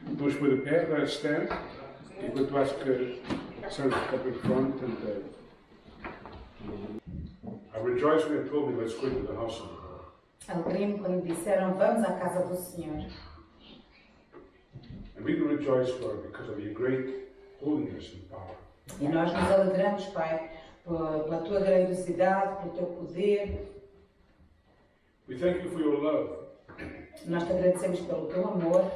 Vamos pôr de pé, let's stand. Enquanto acho que Sandra fica up in front I rejoice when they told me let's go to the house of the Lord. Alegrei-me quando disseram vamos à casa do Senhor. And we rejoice, Lord, because of your great holiness and power. E nós nos alegramos, Pai, pela tua grandiosidade, pelo teu poder. We thank you for your love. Nós te agradecemos pelo teu amor.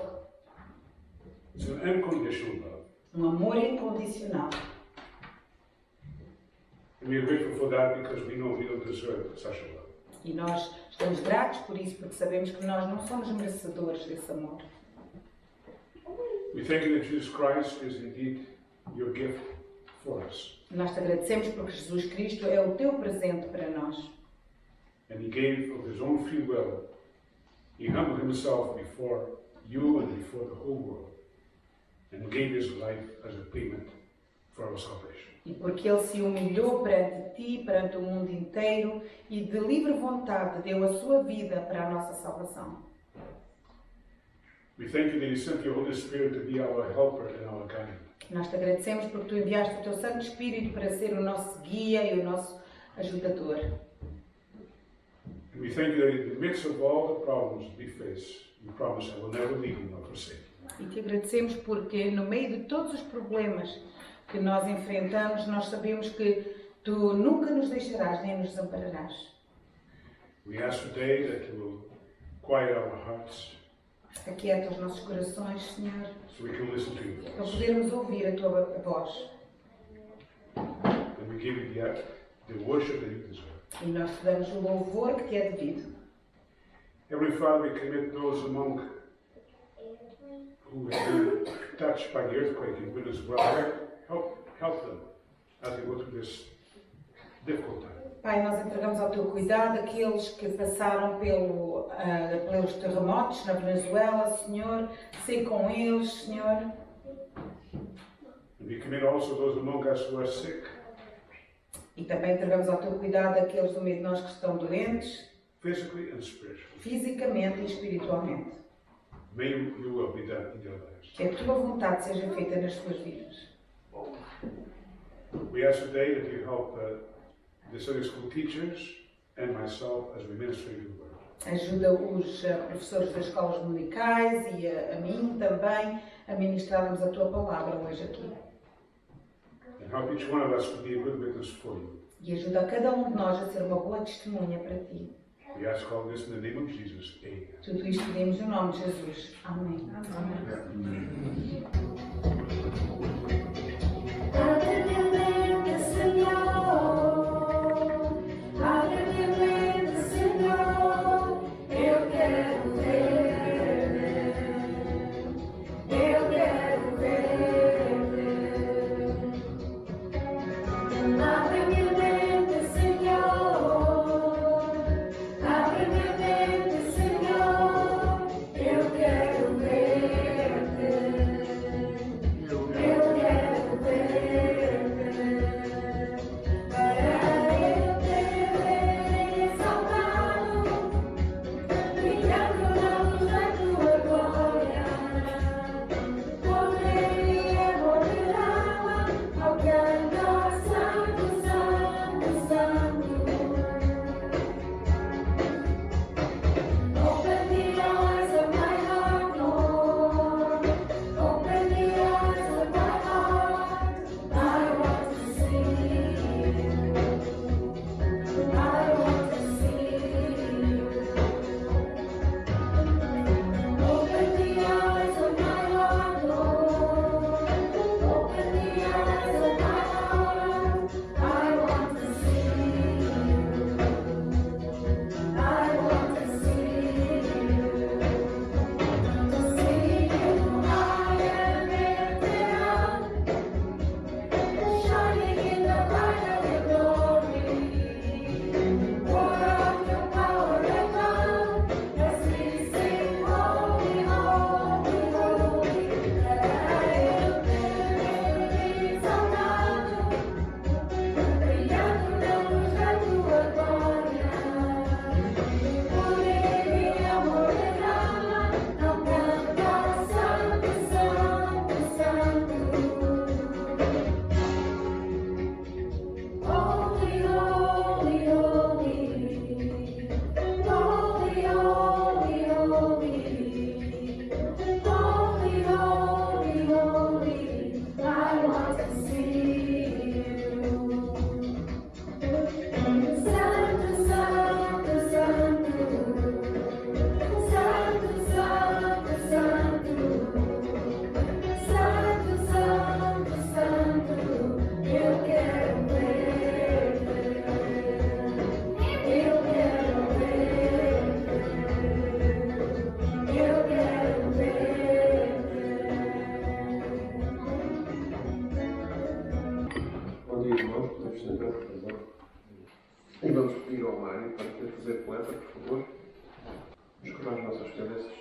It's an unconditional love. Um amor incondicional. And we are grateful for that because we know we don't deserve such a love. E nós estamos gratos por isso, porque sabemos que nós não somos merecedores desse amor. We thank you that Jesus Christ is indeed your gift for us. Nós te agradecemos porque Jesus Cristo é o teu presente para nós. And he gave of his own free will. He humbled himself before you and before the whole world. And gave his life as a payment for our salvation. E porque ele se humilhou perante ti, perante o mundo inteiro, e de livre vontade deu a sua vida para a nossa salvação. We thank you that you sent your Holy Spirit to be our helper and our guide. Nós te agradecemos porque tu enviaste o teu Santo Espírito para ser o nosso guia e o nosso ajudador. And we thank you that in the midst of all the problems we face, you promise I will never leave you nor forsake you. E te agradecemos porque no meio de todos os problemas que nós enfrentamos, nós sabemos que tu nunca nos deixarás nem nos desampararás. We ask today that you will quiet our hearts. Aquieta os nossos corações, Senhor, So we can listen to your para voice. podermos ouvir a tua voz. And we give you the worship that you deserve. E nós te damos o louvor que te é devido. Heavenly Father, we commit those among who have been touched by the earthquake in Venezuela. Help them as they go through this difficult time. Pai, nós entregamos ao teu cuidado aqueles que passaram pelos terremotos na Venezuela, Senhor. Sei com eles, Senhor. And we commit also those among us who are sick, E também entregamos ao teu cuidado aqueles do meio de nós que estão doentes, physically and spiritually. fisicamente e espiritualmente. May your will be done in their lives. Que a tua vontade seja feita nas suas vidas. We ask today that you help the Sunday school teachers and myself as we minister your word. Ajuda os professores das escolas dominicais e a mim também a ministrarmos a tua palavra hoje aqui. And help each one of us to be a good witness for you. E ajuda a cada um de nós a ser uma boa testemunha para ti. We ask all this in the name of Jesus. Amen. Tudo isto pedimos no nome de Jesus. Amém. Eu favor. Escolha as nossas cabeças.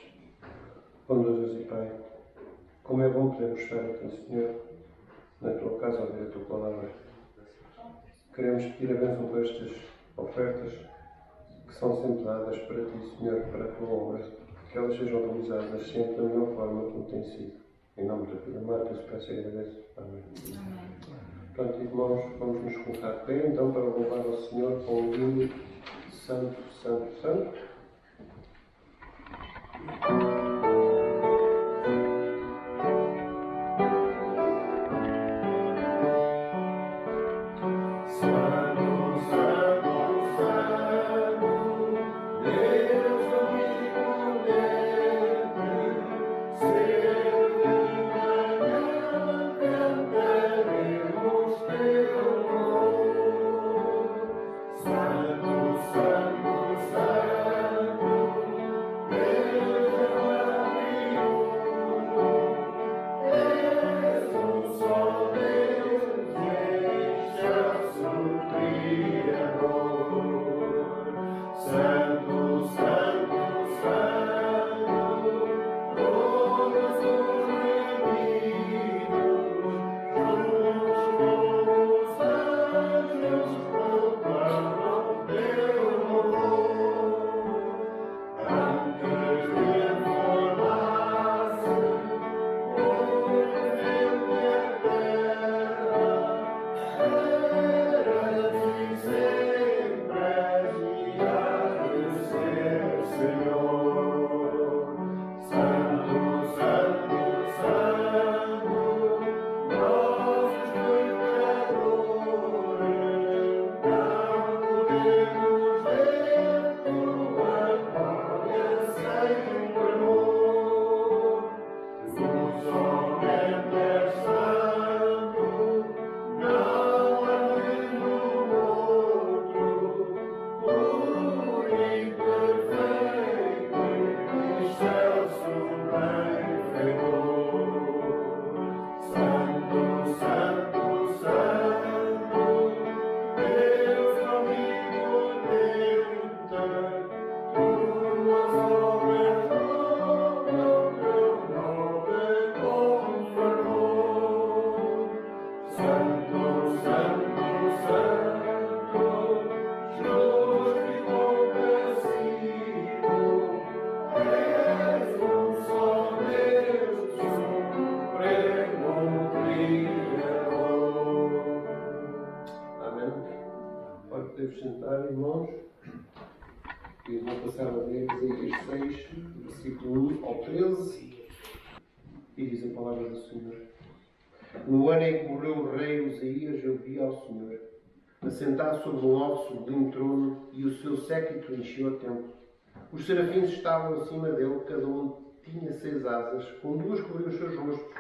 Bondoso e Pai, como é bom podermos estar aqui, Senhor, na Tua casa a ouvir a Tua palavra. Queremos pedir a bênção por estas ofertas que são sempre dadas para Ti, Senhor, para a Tua obra, que elas sejam realizadas sempre da melhor forma como tem sido. Em nome da Filha Marta, eu peço e agradeço. Amém. Portanto, irmãos, vamos nos colocar de pé, então, para louvar ao Senhor com o hino Santo, Santo, Santo. Podemos sentar, irmãos, e vou passar a ler Isaías 6, versículo 1 ao 13, e diz a palavra do Senhor. No ano em que morreu o rei Uzias, eu vi ao Senhor, assentado sobre um alto sublime trono, e o seu séquito encheu o templo. Os serafins estavam acima dele, cada um tinha 6 asas, com 2 cobriam os seus rostos,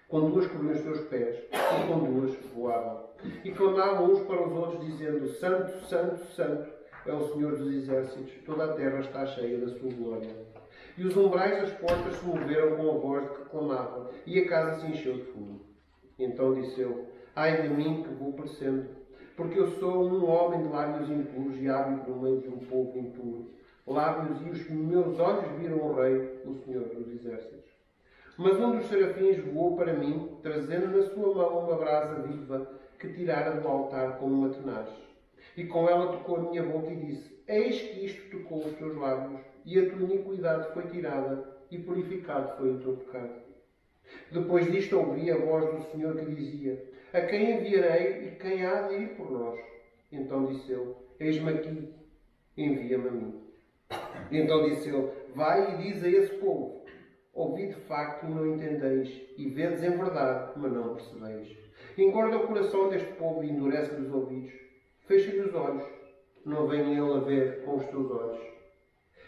com 2 cobriam os seus pés, e com 2 voavam. E clamavam uns para os outros, dizendo: Santo, Santo, Santo é o Senhor dos Exércitos, toda a terra está cheia da sua glória. E os umbrais das portas se moveram com a voz de que clamava, e a casa se encheu de fumo. Então disse eu: Ai de mim que vou perecendo, porque eu sou um homem de lábios impuros e hábito no meio de um povo impuro. Lábios, e os meus olhos viram o Rei, o Senhor dos Exércitos. Mas um dos serafins voou para mim, trazendo na sua mão uma brasa viva que tirara do altar com uma tenaz. E com ela tocou a minha boca e disse: Eis que isto tocou os teus lábios, e a tua iniquidade foi tirada, e purificado foi o teu pecado. Depois disto ouvi a voz do Senhor que dizia: A quem enviarei e quem há de ir por nós? Então disse eu: Eis-me aqui, envia-me a mim. Então disse ele: Vai e diz a esse povo: Ouvi de facto e não entendeis, e vedes em verdade, mas não percebeis. Engorda o coração deste povo e endurece-lhe os ouvidos. Fecha-lhe os olhos, não vem ele a ver com os teus olhos,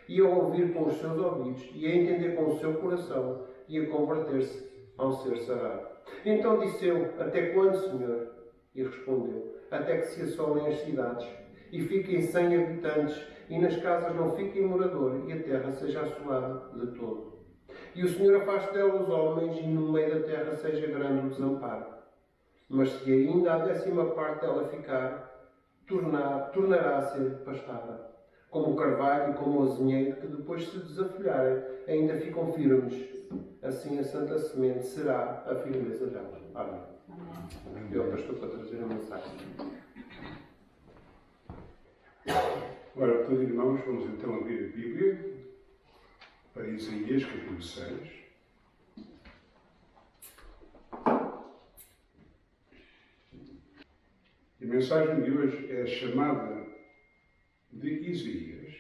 e a ouvir com os seus ouvidos, e a entender com o seu coração, e a converter-se ao ser sarado. Então disse eu: Até quando, Senhor? E respondeu: Até que se assolem as cidades, e fiquem sem habitantes, e nas casas não fiquem morador, e a terra seja assolada de todo. E o Senhor afaste dela os homens, e no meio da terra seja grande o desamparo. Mas se ainda a 10ª parte dela ficar, tornará a ser pastada. como o carvalho e como o azinheiro, que depois se desafolharem, ainda ficam firmes. Assim a santa semente será a firmeza dela. Amém. Eu estou para trazer a mensagem. Ora, todos irmãos, vamos então abrir a Bíblia para Isaías, capítulo 6. A mensagem de hoje é a chamada de Isaías.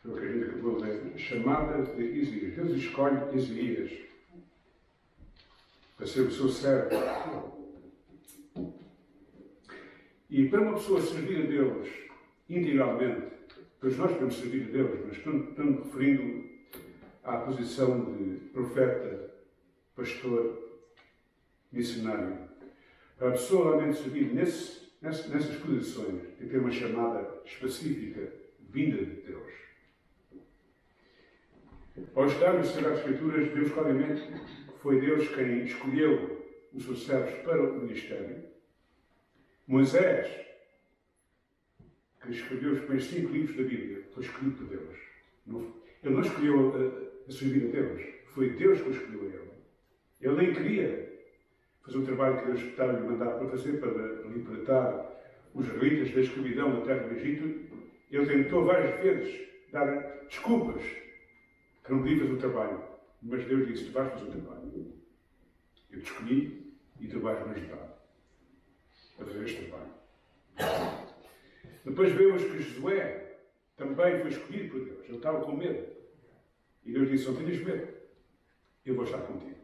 Foi o que a gente acabou de ler. Chamada de Isaías. Deus escolhe Isaías para ser o seu servo. E para uma pessoa servir a Deus integralmente, pois nós podemos servir a Deus, mas estou-me referindo à posição de profeta, pastor, missionário. Para a pessoa realmente servir nessas posições, tem que ter uma chamada específica, vinda de Deus. Ao estar nas Sagradas Escrituras, vemos claramente que foi Deus quem escolheu os seus servos para o ministério. Moisés, que escreveu os primeiros 5 livros da Bíblia, foi escolhido por Deus. Ele não escolheu a servir a Deus, foi Deus que o escolheu a ele. Ele nem queria fazer o trabalho que Deus estava-lhe mandado para fazer, para libertar os israelitas da escravidão da terra do Egito. Ele tentou várias vezes dar desculpas que não podia fazer o trabalho, mas Deus disse: tu vais fazer o trabalho. Eu te escolhi e tu vais me ajudar a fazer este trabalho. Depois vemos que Josué também foi escolhido por Deus. Ele estava com medo. E Deus disse: não tenhas medo, eu vou estar contigo.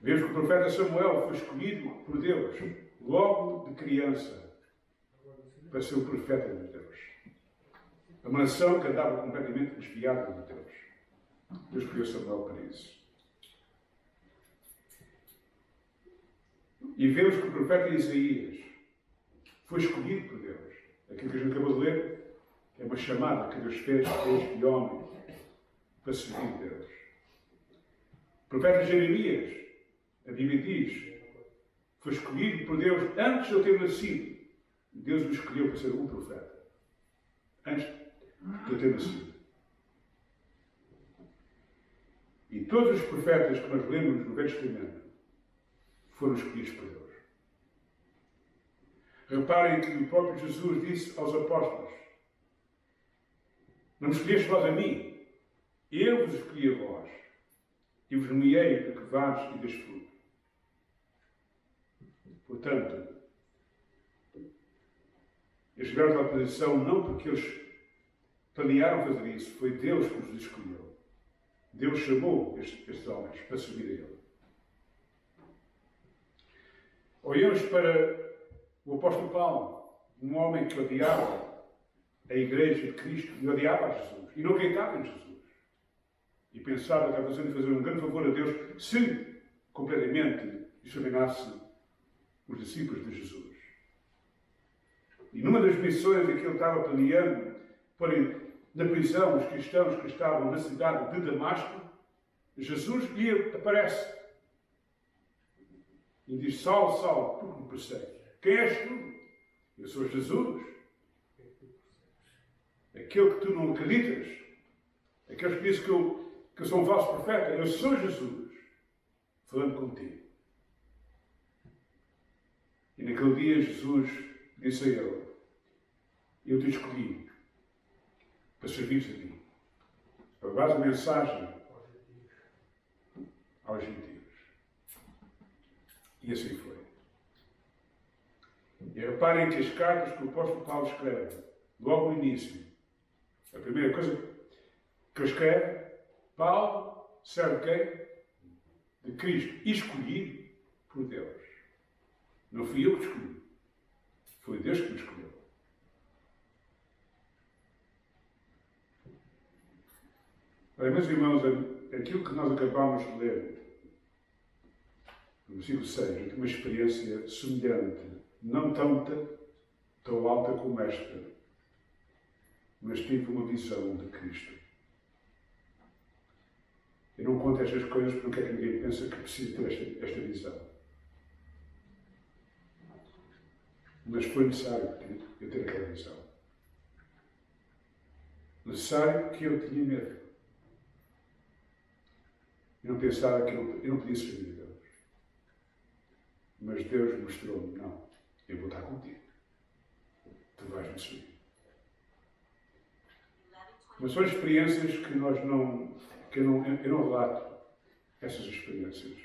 Vemos que o profeta Samuel foi escolhido por Deus, logo de criança, para ser o profeta de Deus. Uma nação que andava completamente desviada de Deus. Deus escolheu Samuel para isso. E vemos que o profeta Isaías foi escolhido por Deus. Aquilo que a gente acabou de ler é uma chamada que Deus fez a este homem para servir Deus. O profeta Jeremias, a Bíblia diz, foi escolhido por Deus antes de eu ter nascido. Deus o escolheu para ser um profeta. Antes de eu ter nascido. E todos os profetas que nós lemos no Velho Testamento foram escolhidos por Deus. Reparem que o próprio Jesus disse aos apóstolos: não me escolheste vós a mim, eu vos escolhi a vós, e vos nomeei para que vás e deis fruto. Portanto, eles tiveram aquela posição não porque eles planearam fazer isso, foi Deus que os escolheu. Deus chamou estes homens para servir a Ele. Olhamos para o apóstolo Paulo, um homem que odiava a Igreja de Cristo e odiava a Jesus e não acreditava em Jesus. E pensava que estava fazendo fazer um grande favor a Deus se completamente exterminasse os discípulos de Jesus. E numa das missões em que ele estava planeando porem na prisão os cristãos que estavam na cidade de Damasco, Jesus lhe aparece e diz: Saulo, Saulo, por que me persegues? Quem és tu? Eu sou Jesus. Aquele que tu não acreditas, aquele que diz que eu sou um falso profeta, eu sou Jesus, falando contigo. E naquele dia Jesus disse a ele: eu te escolhi para servir a ti, para levar a mensagem aos gentios. E assim foi. E reparem que as cartas que o apóstolo Paulo escreve, logo no início, a primeira coisa que ele escreve: Paulo serve quem? De Cristo, escolhido por Deus. Não fui eu que escolhi, foi Deus que me escolheu. Olha, meus irmãos, aquilo que nós acabamos de ler, no versículo 6, eu tive uma experiência semelhante, não tão alta como esta, mas tive uma visão de Cristo. Eu não conto estas coisas porque não quero que ninguém pense que precisa ter esta visão. Mas foi necessário eu ter aquela visão. Necessário que eu tinha medo. Eu não pensava que eu não podia servir a Deus. Mas Deus mostrou-me, não, eu vou estar contigo. Tu vais me servir. Mas são experiências que eu não relato essas experiências.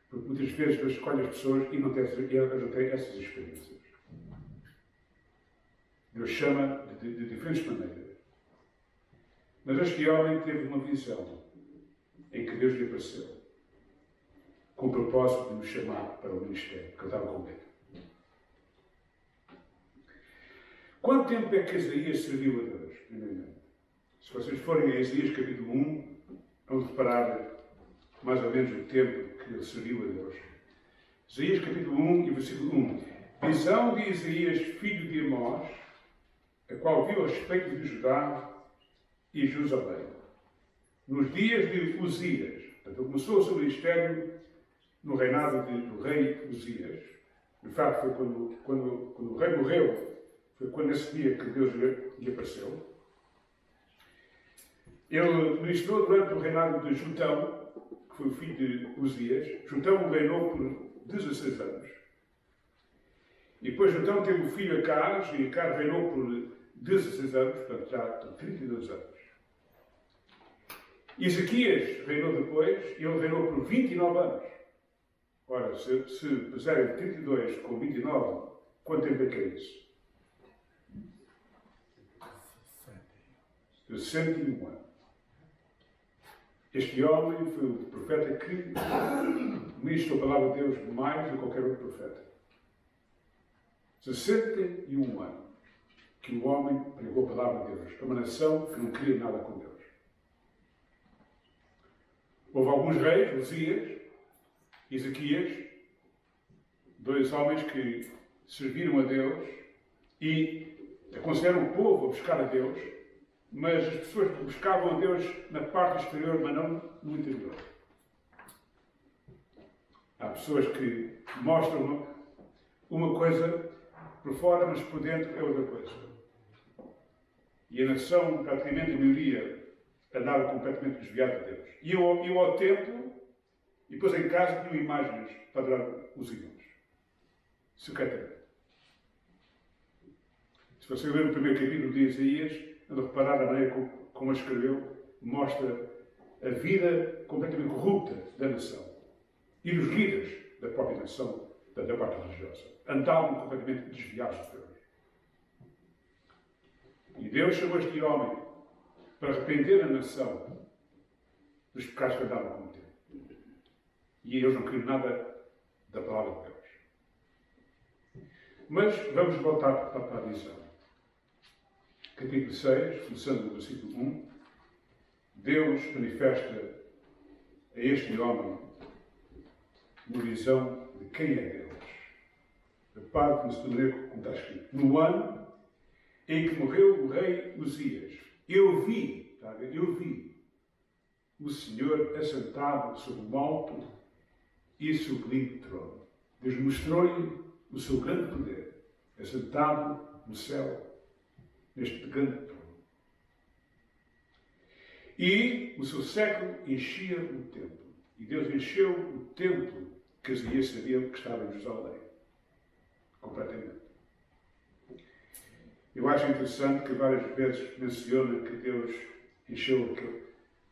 Porque muitas vezes Deus escolhe as pessoas e elas não têm essas experiências. Deus chama de diferentes maneiras. Mas este homem teve uma visão em que Deus lhe apareceu com o propósito de nos chamar para o ministério, porque ele estava com medo. Quanto tempo é que Isaías serviu a Deus? Primeiramente, se vocês forem a Isaías capítulo 1, vão reparar mais ou menos o tempo que ele serviu a Deus. Isaías capítulo 1 e versículo 1. Visão de Isaías, filho de Amós, a qual viu a respeito de Judá e Jerusalém. Nos dias de Uzias, portanto, ele começou o seu ministério no reinado do rei Uzias. De facto, foi quando o rei morreu, foi quando nesse dia que Deus lhe apareceu. Ele ministrou durante o reinado de Jotão, que foi o filho de Uzias. Jotão reinou por 16 anos. E depois Jotão teve o filho Acaz, e Acaz reinou por 16 anos, portanto já 32 anos. Ezequias reinou depois, e ele reinou por 29 anos. Ora, se puserem 32 com 29, quanto tempo é que é isso? 61 anos. Este homem foi o profeta que ministrou a palavra de Deus mais do que qualquer outro profeta. 61 anos que o homem pregou a palavra de Deus para uma nação que não queria nada com Deus. Houve alguns reis, Uzias, Ezequias, dois homens que serviram a Deus e aconselharam o povo a buscar a Deus, mas as pessoas buscavam a Deus na parte exterior, mas não no interior. Há pessoas que mostram uma coisa por fora, mas por dentro é outra coisa. E a nação, praticamente a maioria, andava completamente desviada de Deus. Iam ao templo e depois em casa tinham imagens para adorar os ídolos. Secretamente. Se você ler o primeiro capítulo de Isaías, anda a reparar a maneira como ele escreveu, mostra a vida completamente corrupta da nação e dos líderes da própria nação, da parte religiosa. Andavam completamente desviados de Deus. E Deus chamou este homem para arrepender a nação dos pecados que andavam a cometer. E eles não queriam nada da palavra de Deus. Mas vamos voltar para a visão. Capítulo 6, começando no versículo 1, Deus manifesta a este homem uma visão de quem é Deus. Repare-se da maneira como está escrito. No ano em que morreu o rei Uzias, eu vi o Senhor assentado sobre um alto e sublime trono. Deus mostrou-lhe o seu grande poder, assentado no céu, neste grande trono. E o seu século enchia o templo. E Deus encheu o templo que Isaías sabia que estava em Jerusalém. Completamente. Eu acho interessante que várias vezes menciona que Deus encheu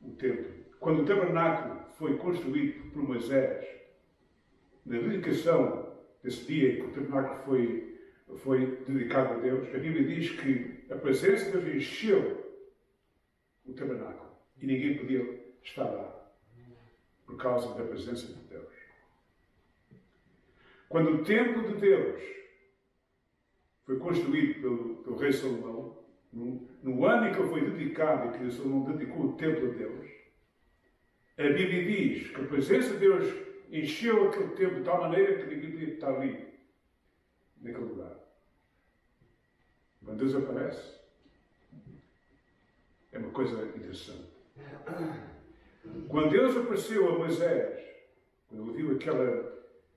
o templo. Quando o tabernáculo foi construído por Moisés, na dedicação desse dia em que o tabernáculo foi dedicado a Deus, a Bíblia diz que a presença de Deus encheu o tabernáculo e ninguém podia estar lá por causa da presença de Deus. Quando o templo de Deus foi construído pelo rei Salomão, no ano em que ele foi dedicado e que Salomão dedicou o templo a Deus, a Bíblia diz que a presença de Deus encheu aquele templo de tal maneira que ninguém podia estar ali, naquele lugar. Quando Deus aparece, é uma coisa interessante. Quando Deus apareceu a Moisés, quando ele viu aquele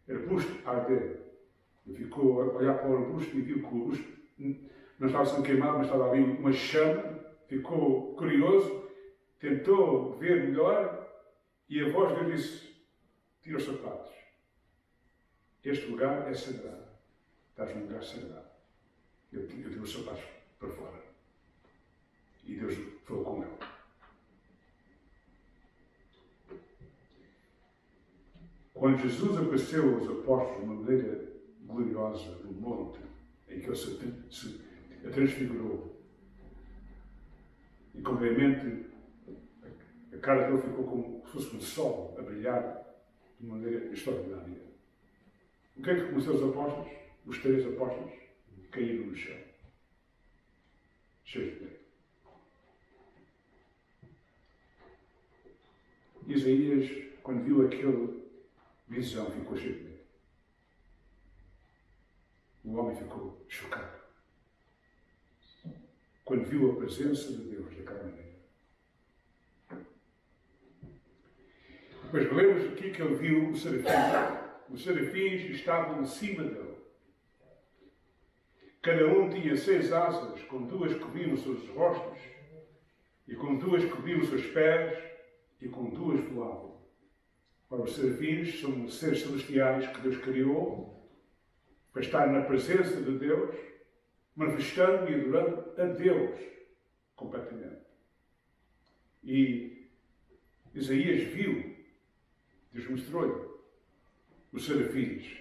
arbusto arder, Ele ficou a olhar para o arbusto e viu que o arbusto não estava sendo queimado, mas estava ali uma chama. Ficou curioso, tentou ver melhor e a voz dele disse: tira os sapatos. Este lugar é sagrado. Estás num lugar sagrado. Eu tirei os sapatos para fora. E Deus falou com ele. Quando Jesus apareceu aos apóstolos de uma maneira gloriosa no monte, em que ele se transfigurou, e completamente a cara dele ficou como se fosse um sol a brilhar de uma maneira extraordinária. O que é que aconteceu aos apóstolos? Os 3 apóstolos caíram no chão, cheios de medo. Isaías, quando viu aquela visão, ficou cheio de medo. O homem ficou chocado quando viu a presença de Deus daquela maneira. Mas lemos aqui que ele viu os serafins. Os serafins estavam em cima dele. Cada um tinha 6 asas, com 2 cobriam os seus rostos, e com 2 cobriam os seus pés, e com 2 voavam. Ora, os serafins são seres celestiais que Deus criou para estar na presença de Deus, manifestando e adorando a Deus completamente. E Isaías viu, Deus mostrou-lhe, os serafins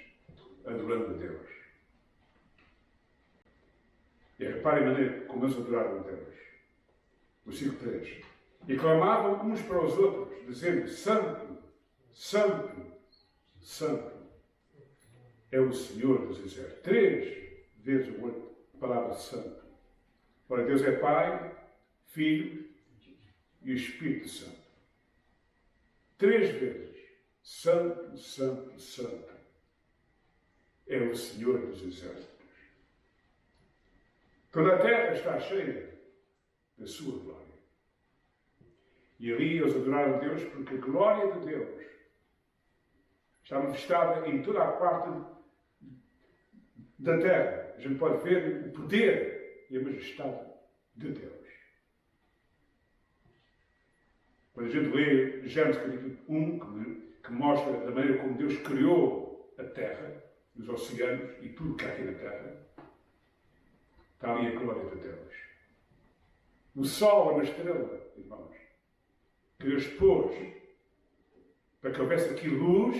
adorando a Deus. E reparem a maneira como eles adoraram a Deus. Versículo 3. E clamavam uns para os outros, dizendo: Santo, Santo, Santo é o Senhor dos Exércitos. 3 vezes a palavra santo. Ora, Deus é Pai, Filho e Espírito Santo. 3 vezes. Santo, Santo, Santo é o Senhor dos Exércitos. Toda a terra está cheia da sua glória. E ali eles adoraram a Deus porque a glória de Deus está manifestada em toda a parte da terra. A gente pode ver o poder e a majestade de Deus. Quando a gente lê Gênesis capítulo 1, que mostra a maneira como Deus criou a terra, os oceanos e tudo que há aqui na terra, está ali a glória de Deus. O sol é uma estrela, irmãos, que Deus pôs para que houvesse aqui luz,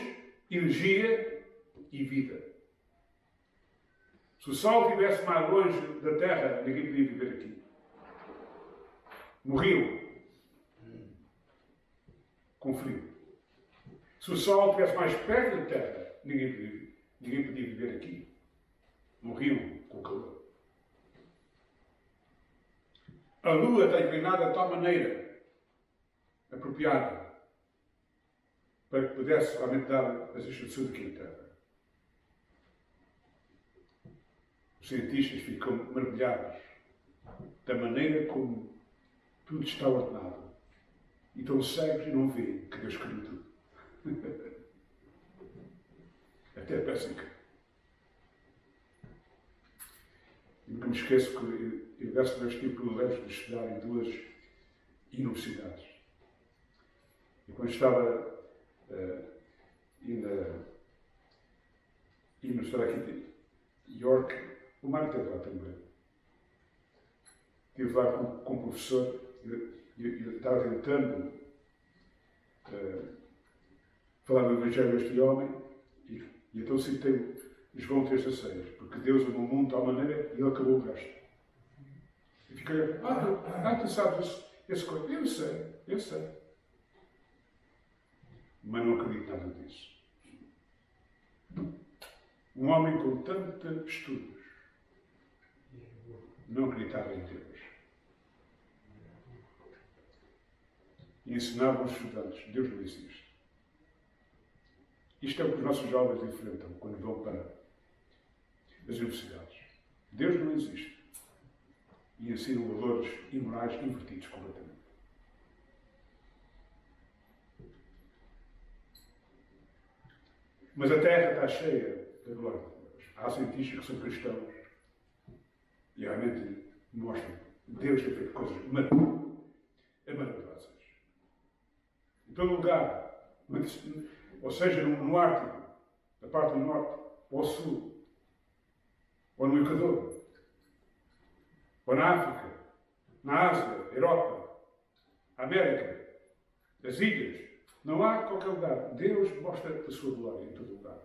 energia e vida. Se o sol estivesse mais longe da terra, ninguém podia viver aqui. Morriam com frio. Se o sol estivesse mais perto da terra, ninguém podia viver aqui. Morriam com calor. A lua está inclinada de tal maneira apropriada para que pudesse realmente dar as instruções aqui na terra. Os cientistas ficam maravilhados da maneira como tudo está ordenado. E estão cegos e não veem que Deus criou tudo. Até parece que. Nunca me esqueço que eu dessa vez tive o privilégio de estudar em 2 universidades. E quando estava na universidade aqui de York, o Mário esteve lá também. Estive lá com um professor e eu estava tentando falar do Evangelho deste homem e então citei João 3,16, porque Deus amou o mundo de tal maneira e ele acabou o resto. E fiquei, tu sabes esse coisa. Eu sei. Mas não acredito nada disso. Um homem com tantos estudos não acreditava em Deus. E ensinava aos estudantes: Deus não existe. Isto é o que os nossos jovens enfrentam quando vão para as universidades. Deus não existe. E ensinam valores imorais invertidos completamente. Mas a terra está cheia da glória de Deus. Há cientistas que são cristãos e realmente mostram que Deus tem feito coisas maravilhosas. Em todo lugar, ou seja, no Ártico, na parte do norte, ou sul, ou no Equador, ou na África, na Ásia, Europa, América, as ilhas, não há qualquer lugar. Deus mostra a sua glória em todo lugar.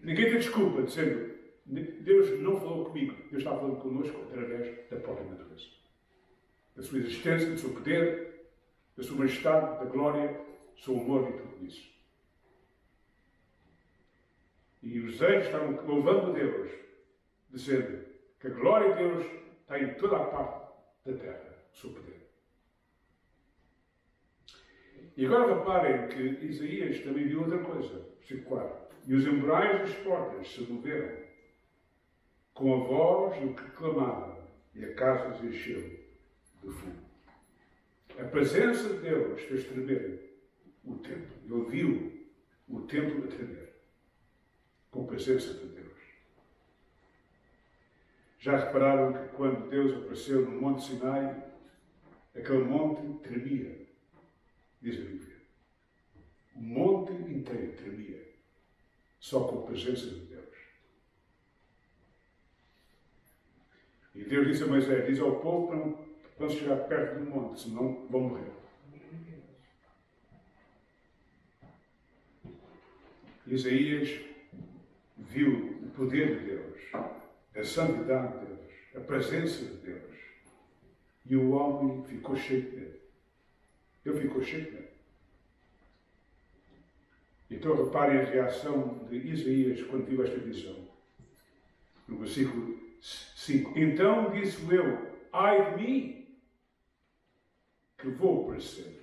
Ninguém tem desculpa dizendo Deus não falou comigo. Deus está falando connosco através da própria natureza. Da sua existência, do seu poder, da sua majestade, da glória, do seu amor e tudo isso. E os anjos estavam louvando a Deus, dizendo que a glória de Deus está em toda a parte da terra, o seu poder. E agora reparem que Isaías também viu outra coisa, versículo 4. E os umbrais das portas se moveram com a voz do que clamava, e a casa se encheu de fogo. A presença de Deus fez tremer o templo. Ele viu o templo a tremer com a presença de Deus. Já repararam que quando Deus apareceu no Monte Sinai, aquele monte tremia, diz a Bíblia. O monte inteiro tremia, só com a presença de Deus. E Deus disse a Moisés, diz ao povo para não chegar perto do monte, senão vão morrer. Isaías viu o poder de Deus, a santidade de Deus, a presença de Deus. E o homem ficou cheio de medo. Ele ficou cheio de medo. Então reparem a reação de Isaías quando viu esta visão. No versículo 5. Então disse eu, ai de mim, que vou perecer.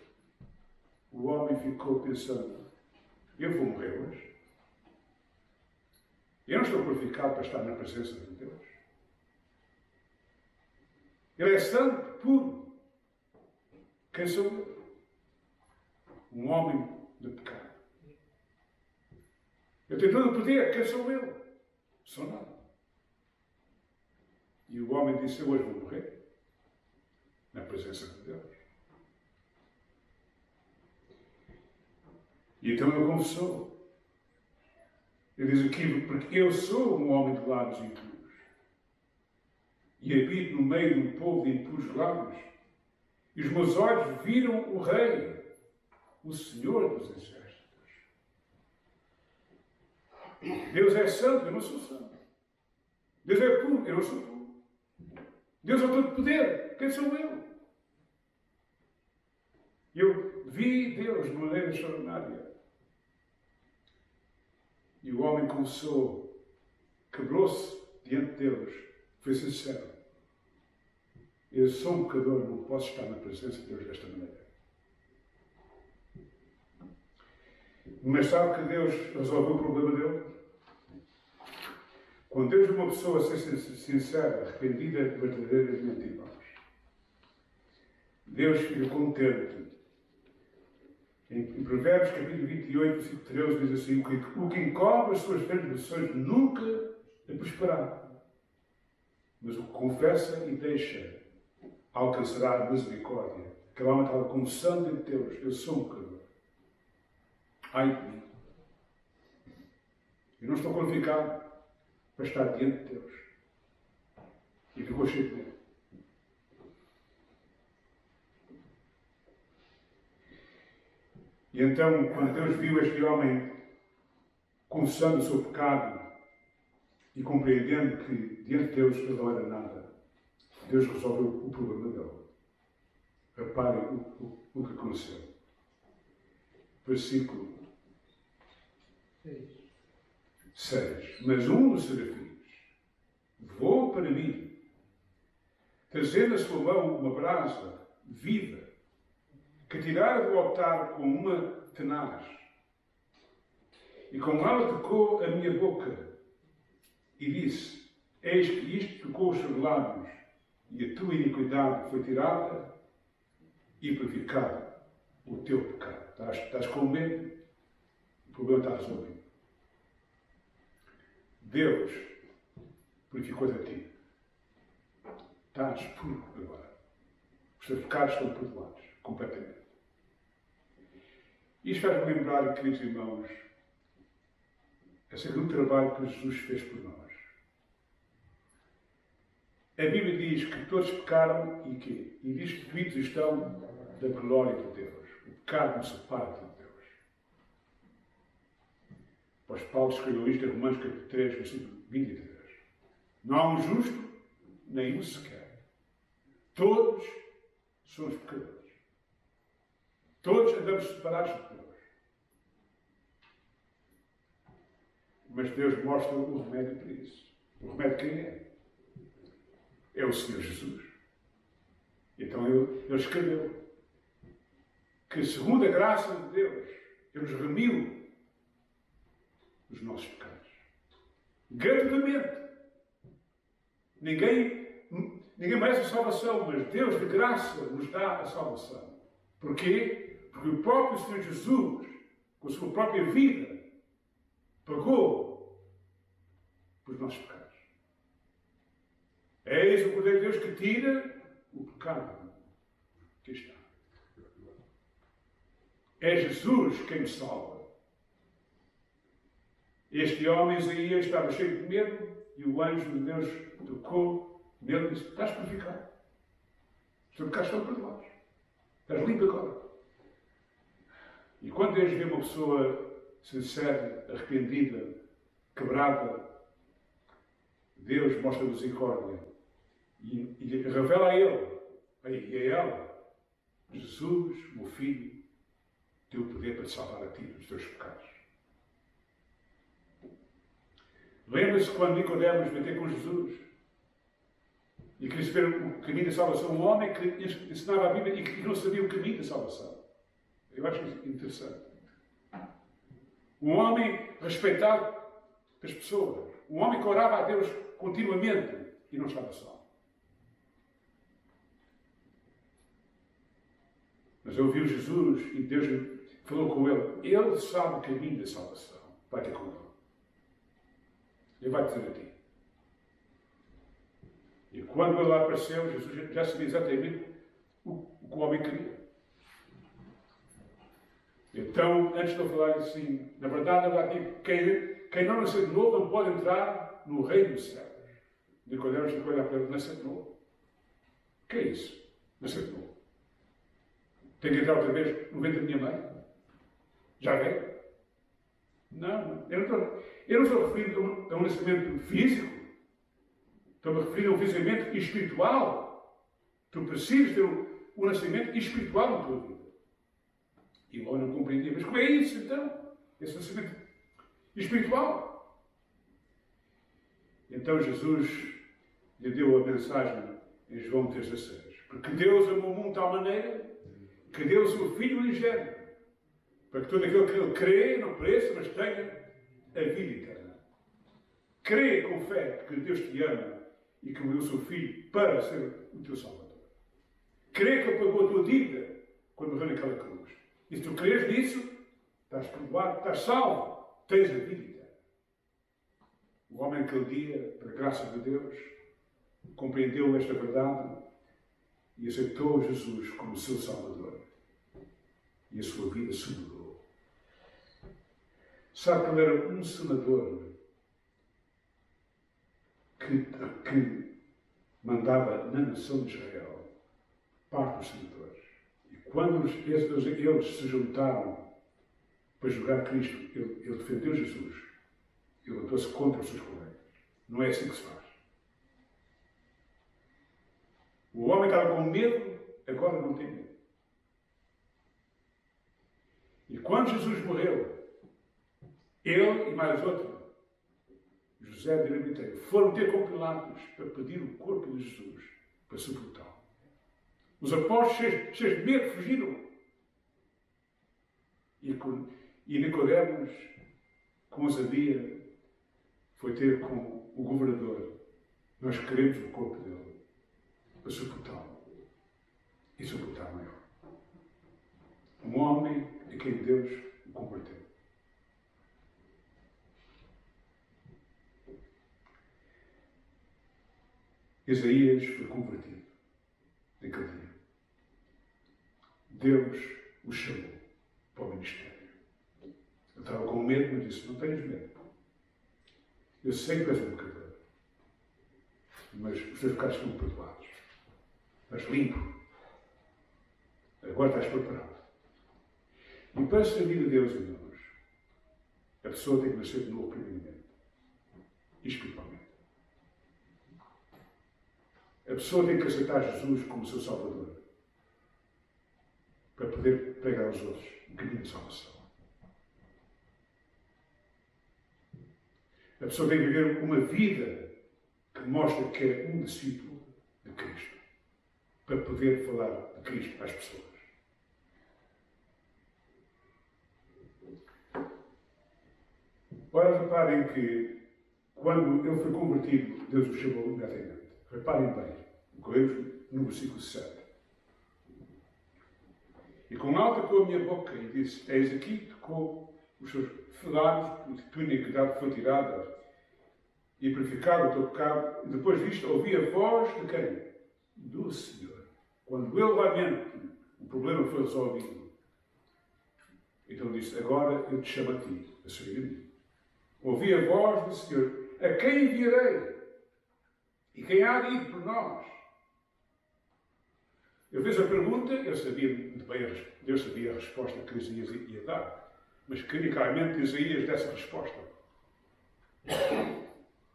O homem ficou pensando, eu vou morrer hoje? Eu não estou qualificado para estar na presença de Deus. Ele é santo, puro. Quem sou eu? Um homem de pecado. Eu tenho todo o poder. Quem sou eu? Sou nada. E o homem disse, eu hoje vou morrer. Na presença de Deus. E então ele confessou. Ele diz aqui, porque eu sou um homem de lábios impuros. E habito no meio de um povo de impuros lábios. E os meus olhos viram o Rei, o Senhor dos Exércitos. Deus é santo, eu não sou santo. Deus é puro, eu não sou puro. Deus é todo poder, quem sou eu? Eu vi Deus de maneira extraordinária. E o homem confessou, quebrou-se diante de Deus, foi sincero. Eu sou um pecador, não posso estar na presença de Deus desta maneira. Mas sabe que Deus resolveu o problema dele? Quando Deus é uma pessoa a ser sincera, arrependida, verdadeiramente, irmãos, Deus fica contente. Em Provérbios capítulo 28, versículo 13, diz assim, o que encobre as suas transgressões nunca prosperará. Mas o que confessa e deixa alcançará a misericórdia. Aquela alma estava como santo de Deus. Eu sou um pecador. Ai de mim. Eu não estou qualificado para estar diante de Deus. E ficou cheio de medo. E então, quando Deus viu este homem confessando o seu pecado e compreendendo que diante de Deus ele não era nada, Deus resolveu o problema dele. Reparem o que aconteceu. Versículo 6. Mas um dos serafins voou para mim, trazendo na sua mão uma brasa viva, que tirara do altar com uma tenaz. E com ela tocou a minha boca e disse, eis que isto tocou os seus lábios, e a tua iniquidade foi tirada e purificado o teu pecado. Estás com medo? O problema está resolvido. Deus purificou-te a ti. Estás puro agora. Os teus pecados estão perdoados, completamente. Isto faz-me lembrar, queridos irmãos, acerca do trabalho que Jesus fez por nós. A Bíblia diz que todos pecaram e quê? E destituídos estão da glória de Deus. O pecado nos separa de Deus. Pois Paulo escreveu isto em Romanos capítulo 3, versículo 23. Não há um justo, nem um sequer. Todos somos pecadores. Todos andamos separados de Deus. Mas Deus mostra o remédio para isso. O remédio quem é? É o Senhor Jesus. Então ele escreveu que, segundo a graça de Deus, Ele nos remiu os nossos pecados. Gratuitamente. Ninguém merece a salvação, mas Deus de graça nos dá a salvação. Porquê? Porque o próprio Senhor Jesus, com a sua própria vida, pagou pelos nossos pecados. Eis o Cordeiro de Deus que tira o pecado. Aqui está. É Jesus quem me salva. Este homem, Isaías, estava cheio de medo e o anjo de Deus tocou nele e disse: estás purificado. Os teus pecados estão perdoados. Estás limpo agora. E quando Deus vê uma pessoa sincera, arrependida, quebrada, Deus mostra misericórdia e revela a ele e a ela: Jesus, meu filho, tem o poder para te salvar a ti dos teus pecados. Lembra-se quando Nicodemos veio ter com Jesus e queria saber o caminho da salvação, um homem que ensinava a Bíblia e que não sabia o caminho da salvação. Eu acho isso interessante. Um homem respeitado das pessoas. Um homem que orava a Deus continuamente e não estava salvo. Mas ouviu Jesus e Deus falou com ele. Ele sabe o caminho da salvação. Vai ter com ele. Ele vai dizer a ti. E quando ele lá apareceu, Jesus já sabia exatamente o que o homem queria. Então, antes de eu falar assim, na verdade, digo, quem não nasceu de novo não pode entrar no reino dos céus. Nicodemos ficou a olhar para ele: nascer de novo? O que é isso? Nascer de novo? Tenho que entrar outra vez no ventre da minha mãe? Já veio? Não. Eu não estou referindo a um nascimento físico. Estou-me a referir a um nascimento espiritual. Tu precisas ter um nascimento espiritual na tua vida. E eu não compreendi. Mas como é isso, então? Esse nascimento espiritual. Então Jesus lhe deu a mensagem em João 3,16. Porque Deus amou o mundo de tal maneira que deu o seu Filho unigênito, para que todo aquele que nele crê não pereça, mas tenha a vida eterna. Crê com fé que Deus te ama e que deu o seu Filho para ser o teu Salvador. Crê que Ele pagou a tua dívida quando morreu naquela cruz. E se tu crês nisso, estás perdoado, estás salvo, tens a vida eterna. O homem naquele dia, pela graça de Deus, compreendeu esta verdade e aceitou Jesus como seu Salvador. E a sua vida se mudou. Sabe que ele era um senador que mandava na nação de Israel, parte dos senadores. E quando eles se juntaram para julgar Cristo, ele defendeu Jesus. Ele levantou-se contra os seus colegas. Não é assim que se faz. O homem estava com medo, agora não tem medo. E quando Jesus morreu, ele e mais outro, José de Arimateia, foram ter com Pilatos para pedir o corpo de Jesus para sepultá-lo. Os apóstolos, cheios de medo, fugiram. E Nicodemos, com ousadia, foi ter com o governador: nós queremos o corpo dele para sepultá-lo. E sepultaram ele. Um homem a quem Deus o converteu. Isaías foi convertido naquele dia. Deus o chamou para o ministério. Eu estava com medo, mas disse, não tenhas medo. Eu sei que és um pecador, mas os teus pecados estão perdoados. Estás limpo. Agora estás preparado. E para servir a Deus, irmãos, a pessoa tem que nascer de novo primeiramente. E espiritualmente. A pessoa tem que aceitar Jesus como seu Salvador. Para poder pregar aos outros o caminho de salvação. A pessoa tem que viver uma vida que mostra que é um discípulo de Cristo. Para poder falar de Cristo às pessoas. Ora, reparem que, quando ele foi convertido, Deus o chamou imediatamente. Reparem bem, no versículo 7. E com alta com a minha boca, e disse, eis aqui, tocou os seus lábios, a tua iniquidade foi tirada, e purificado o teu pecado. E depois disto, ouvi a voz de quem? Do Senhor. Quando ele lá dentro, o problema foi resolvido. Então disse, agora eu te chamo a ti, a servir a mim. Ouvi a voz do Senhor, a quem enviarei? E quem há de ir por nós? Eu fiz a pergunta, eu sabia muito bem, Deus sabia a resposta que Isaías ia dar, mas clinicamente Isaías dessa resposta.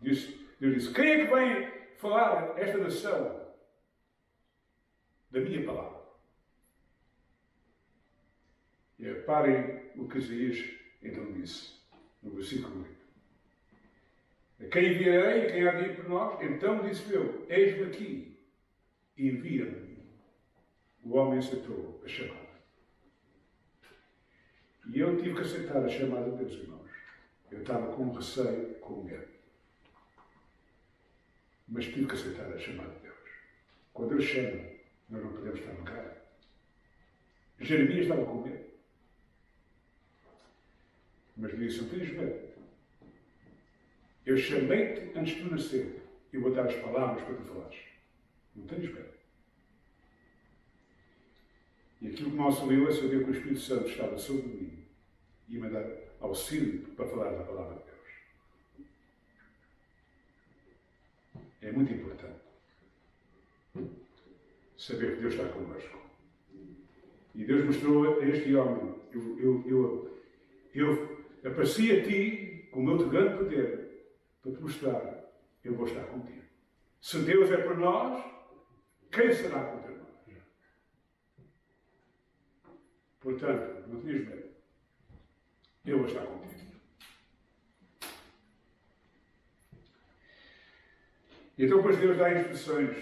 Deus disse, quem é que vem falar a esta nação da minha palavra? E reparem o que Isaías então disse, no versículo 8. A quem enviarei e quem há de ir por nós? Então disse eu, eis-me aqui, envia-me. O homem aceitou a chamada. E eu tive que aceitar a chamada de Deus, irmãos. Eu estava com receio, com medo. Mas tive que aceitar a chamada de Deus. Quando Deus chama, nós não podemos estar no cara. Jeremias estava com medo. Mas disse, não tens medo. Eu chamei-te antes de tu nascer. Eu vou dar as palavras para tu falares. Não tens medo. E aquilo que não auxiliou é saber que o Espírito Santo estava sobre mim e ia-me dar auxílio para falar da palavra de Deus. É muito importante saber que Deus está connosco. E Deus mostrou a este homem, eu apareci a ti com o meu grande poder para te mostrar, eu vou estar contigo. Se Deus é por nós, quem será contra nós? Portanto, não tenhas medo. Eu vou estar contigo. E então, depois Deus dá instruções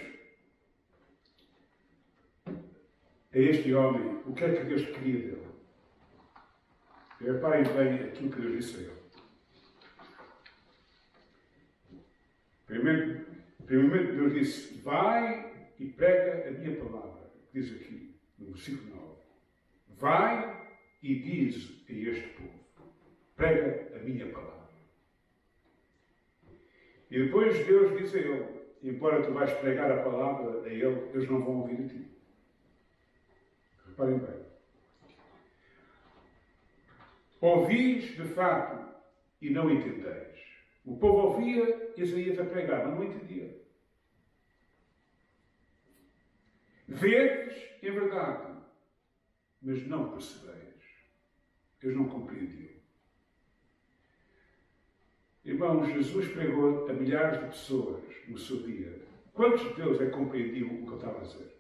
a este homem. O que é que Deus queria dele? Reparem bem aquilo que Deus disse a ele. Primeiramente, Deus disse, vai e prega a minha palavra. Diz aqui, no versículo 9. Vai e diz a este povo, prega a minha palavra. E depois Deus diz a ele, embora tu vais pregar a palavra a ele, eles não vão ouvir a ti. Reparem bem. Ouvis de fato e não entendeis. O povo ouvia Isaías a pregar, mas não entendia. Vedes, em verdade, mas não percebeis. Eles não compreendiam. Irmãos, Jesus pregou a milhares de pessoas no seu dia. Quantos deles é que compreendiam o que ele estava a dizer?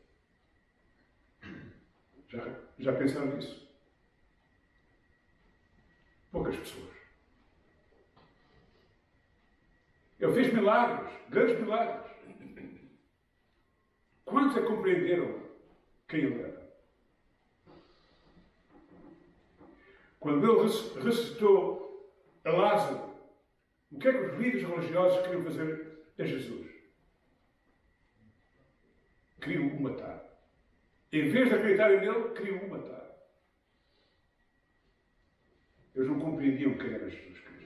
Já pensaram nisso? Poucas pessoas. Ele fez milagres, grandes milagres. Quantos é que compreenderam quem ele era? Quando ele ressuscitou a Lázaro, o que é que os líderes religiosos queriam fazer a Jesus? Queriam o matar. Em vez de acreditarem nele, queriam o matar. Eles não compreendiam quem era Jesus Cristo.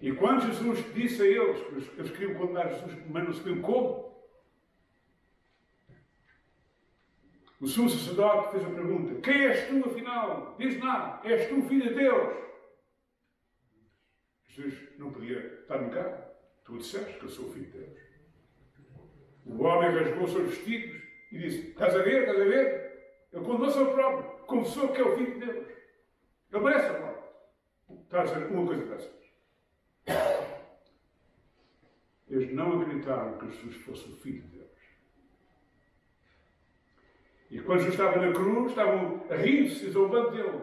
E quando Jesus disse a eles, que eles queriam condenar Jesus, mas não sabiam como, o sumo sacerdote fez a pergunta: quem és tu, afinal? Diz nada, és tu filho de Deus? Jesus não podia estar no carro. Tu disseste que eu sou filho de Deus. O homem rasgou os seus vestidos e disse: estás a ver, estás a ver? Ele condenou-se ao próprio, confessou que é o filho de Deus. Ele merece a morte. Está a dizer uma coisa dessas. Eles não acreditaram que Jesus fosse o filho de Deus. E quando Jesus estava na cruz, estavam a rir-se e zombando dele.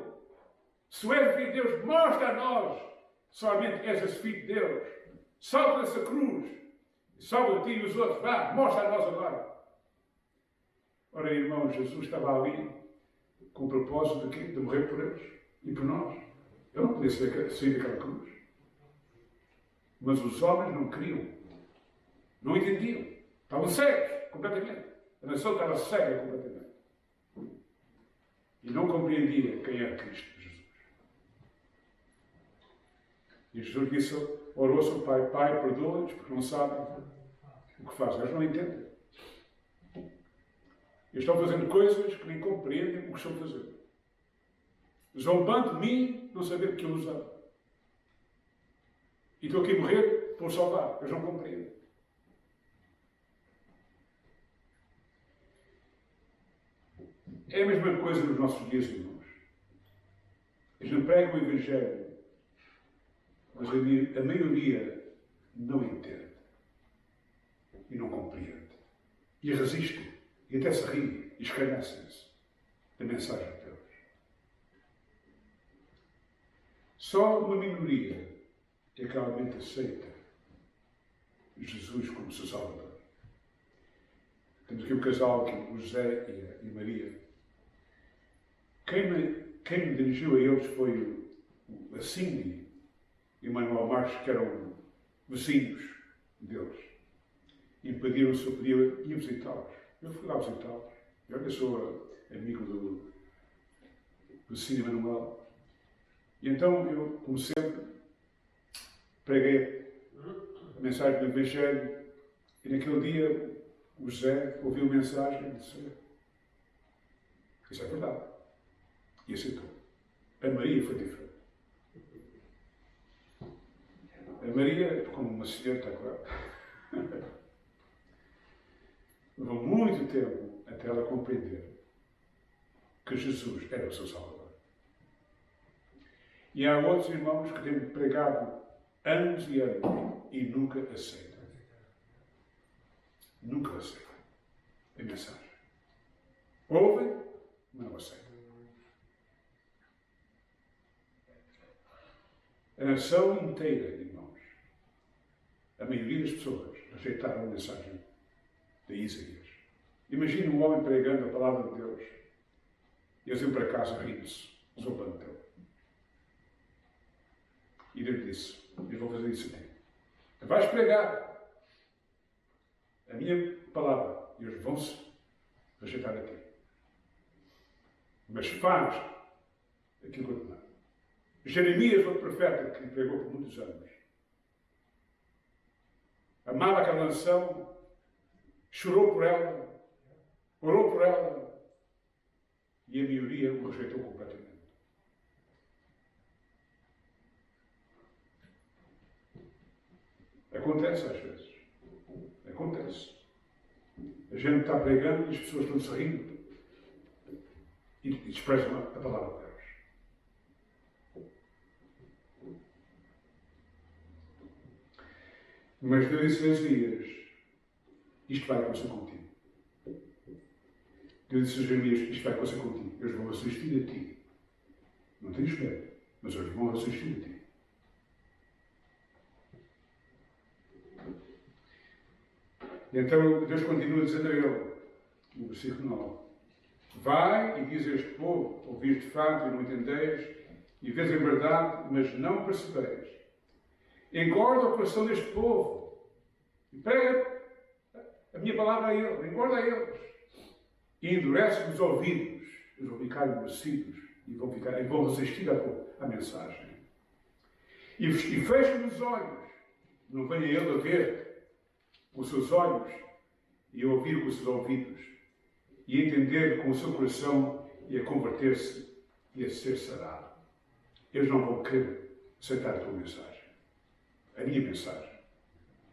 Se tu és o filho de Deus, mostra a nós. Somente és esse filho de Deus. Salva essa cruz. Salva a ti e os outros. Vá, mostra a nós agora. Ora, irmãos, Jesus estava ali com o propósito de morrer por eles e por nós. Ele não podia sair daquela cruz. Mas os homens não queriam. Não entendiam. Estavam cegos, completamente. A nação estava cega completamente. E não compreendia quem era Cristo Jesus. E Jesus disse, orou ao seu Pai: Pai, perdoa-lhes, porque não sabem o que fazem. Eles não entendem. Eles estão fazendo coisas que nem compreendem o que estão fazendo. Zombando de mim, não saber o que eu usava. E estou aqui a morrer por salvar. Eles não compreendem. É a mesma coisa nos nossos dias, irmãos. Eles não pregam o Evangelho, mas a maioria não entende. E não compreende. E resiste. E até se ri. E escarnecem-se da mensagem de Deus. Só uma minoria é que realmente aceita Jesus como seu Salvador. Temos aqui um casal, aqui, o José e a Maria. Quem me dirigiu a eles foi a Cindy e o Manuel Marques, que eram vizinhos deles. E pediram se eu podia ir visitá-los. Eu fui lá visitá-los. Eu sou amigo do Cindy e Manuel. E então eu, como sempre, preguei a mensagem do Evangelho. E naquele dia o José ouviu a mensagem e disse: isso é verdade. E aceitou. A Maria foi diferente. A Maria, como uma senhora, está claro, levou muito tempo até ela compreender que Jesus era o seu Salvador. E há outros irmãos que têm pregado anos e anos e nunca aceitam. Nunca aceitam a mensagem. Ouvem, mas não aceitam. A nação inteira, irmãos, a maioria das pessoas rejeitaram a mensagem de Isaías. Imagina um homem pregando a palavra de Deus e eles iam para casa rindo-se, zombando dele. E Deus disse: eu vou fazer isso a ti. Vais pregar a minha palavra e eles vão-se rejeitar a ti. Mas faz aquilo que eu te mando. Jeremias, outro profeta que pregou por muitos anos, amava aquela nação, chorou por ela, orou por ela, e a maioria o rejeitou completamente. Acontece às vezes. Acontece. A gente está pregando e as pessoas estão-se rindo e desprezam a palavra de Deus. Mas Deus disse a Isaías: isto vai acontecer contigo. Deus disse a Jeremias: isto vai acontecer contigo. Eles vão assistir a ti. Não tens medo, mas eles vão assistir a ti. E então Deus continua dizendo a ele, no versículo 9: vai e diz a este povo: ouvis de fato e não entendeis, e vês em verdade, mas não percebeis. Engorda o coração deste povo e prega a minha palavra a eles, engorda a eles. E endurece os ouvidos, eles vão ficar endurecidos e vão resistir à mensagem. E feche os olhos. Não venha ele a ver com os seus olhos e a ouvir com os seus ouvidos e a entender com o seu coração e a converter-se e a ser sarado. Eles não vão querer aceitar a tua mensagem. A minha mensagem.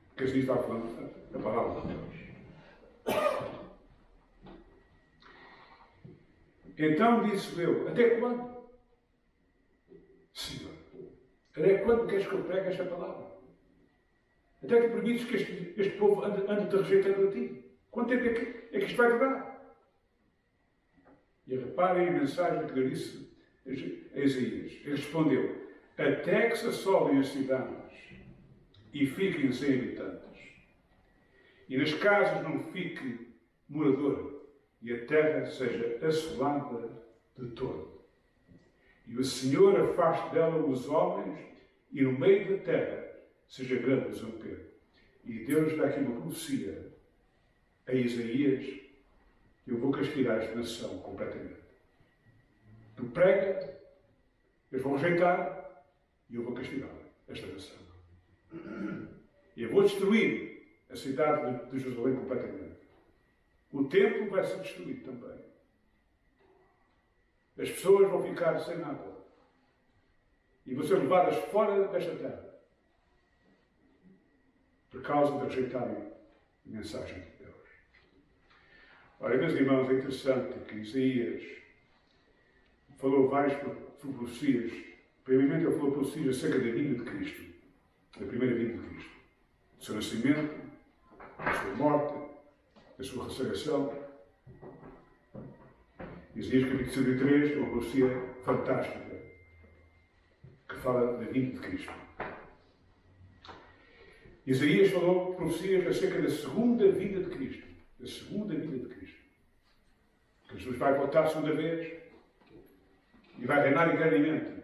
Porque assim está falando a palavra de Deus. Então disse eu, até quando? Senhor, até quando queres que eu pregue esta palavra? Até que permites que este povo ande te rejeitando a ti? Quanto tempo é que isto vai durar? E reparem a mensagem que Deus disse a Isaías. Ele respondeu, até que se assolem as cidades e fiquem sem habitantes, e nas casas não fique morador, e a terra seja assolada de todo. E o Senhor afaste dela os homens, e no meio da terra seja grande o desamparo. E Deus dá aqui uma profecia a Isaías: eu vou castigar esta nação completamente. Tu prega, eles vão rejeitar, e eu vou castigar esta nação. E eu vou destruir a cidade de Jerusalém completamente. O templo vai ser destruído também. As pessoas vão ficar sem nada. E vão ser levadas fora desta terra. Por causa de rejeitarem a mensagem de Deus. Ora, meus irmãos, é interessante que Isaías falou várias profecias. Primeiramente, ele falou profecias acerca da vinda de Cristo. Da primeira vinda de Cristo. Do seu nascimento, da sua morte, da sua ressurreição. Isaías capítulo 63 é uma profecia fantástica que fala da vinda de Cristo. Isaías falou profecias acerca da segunda vinda de Cristo. Da segunda vinda de Cristo. Que Jesus vai voltar a segunda vez e vai reinar eternamente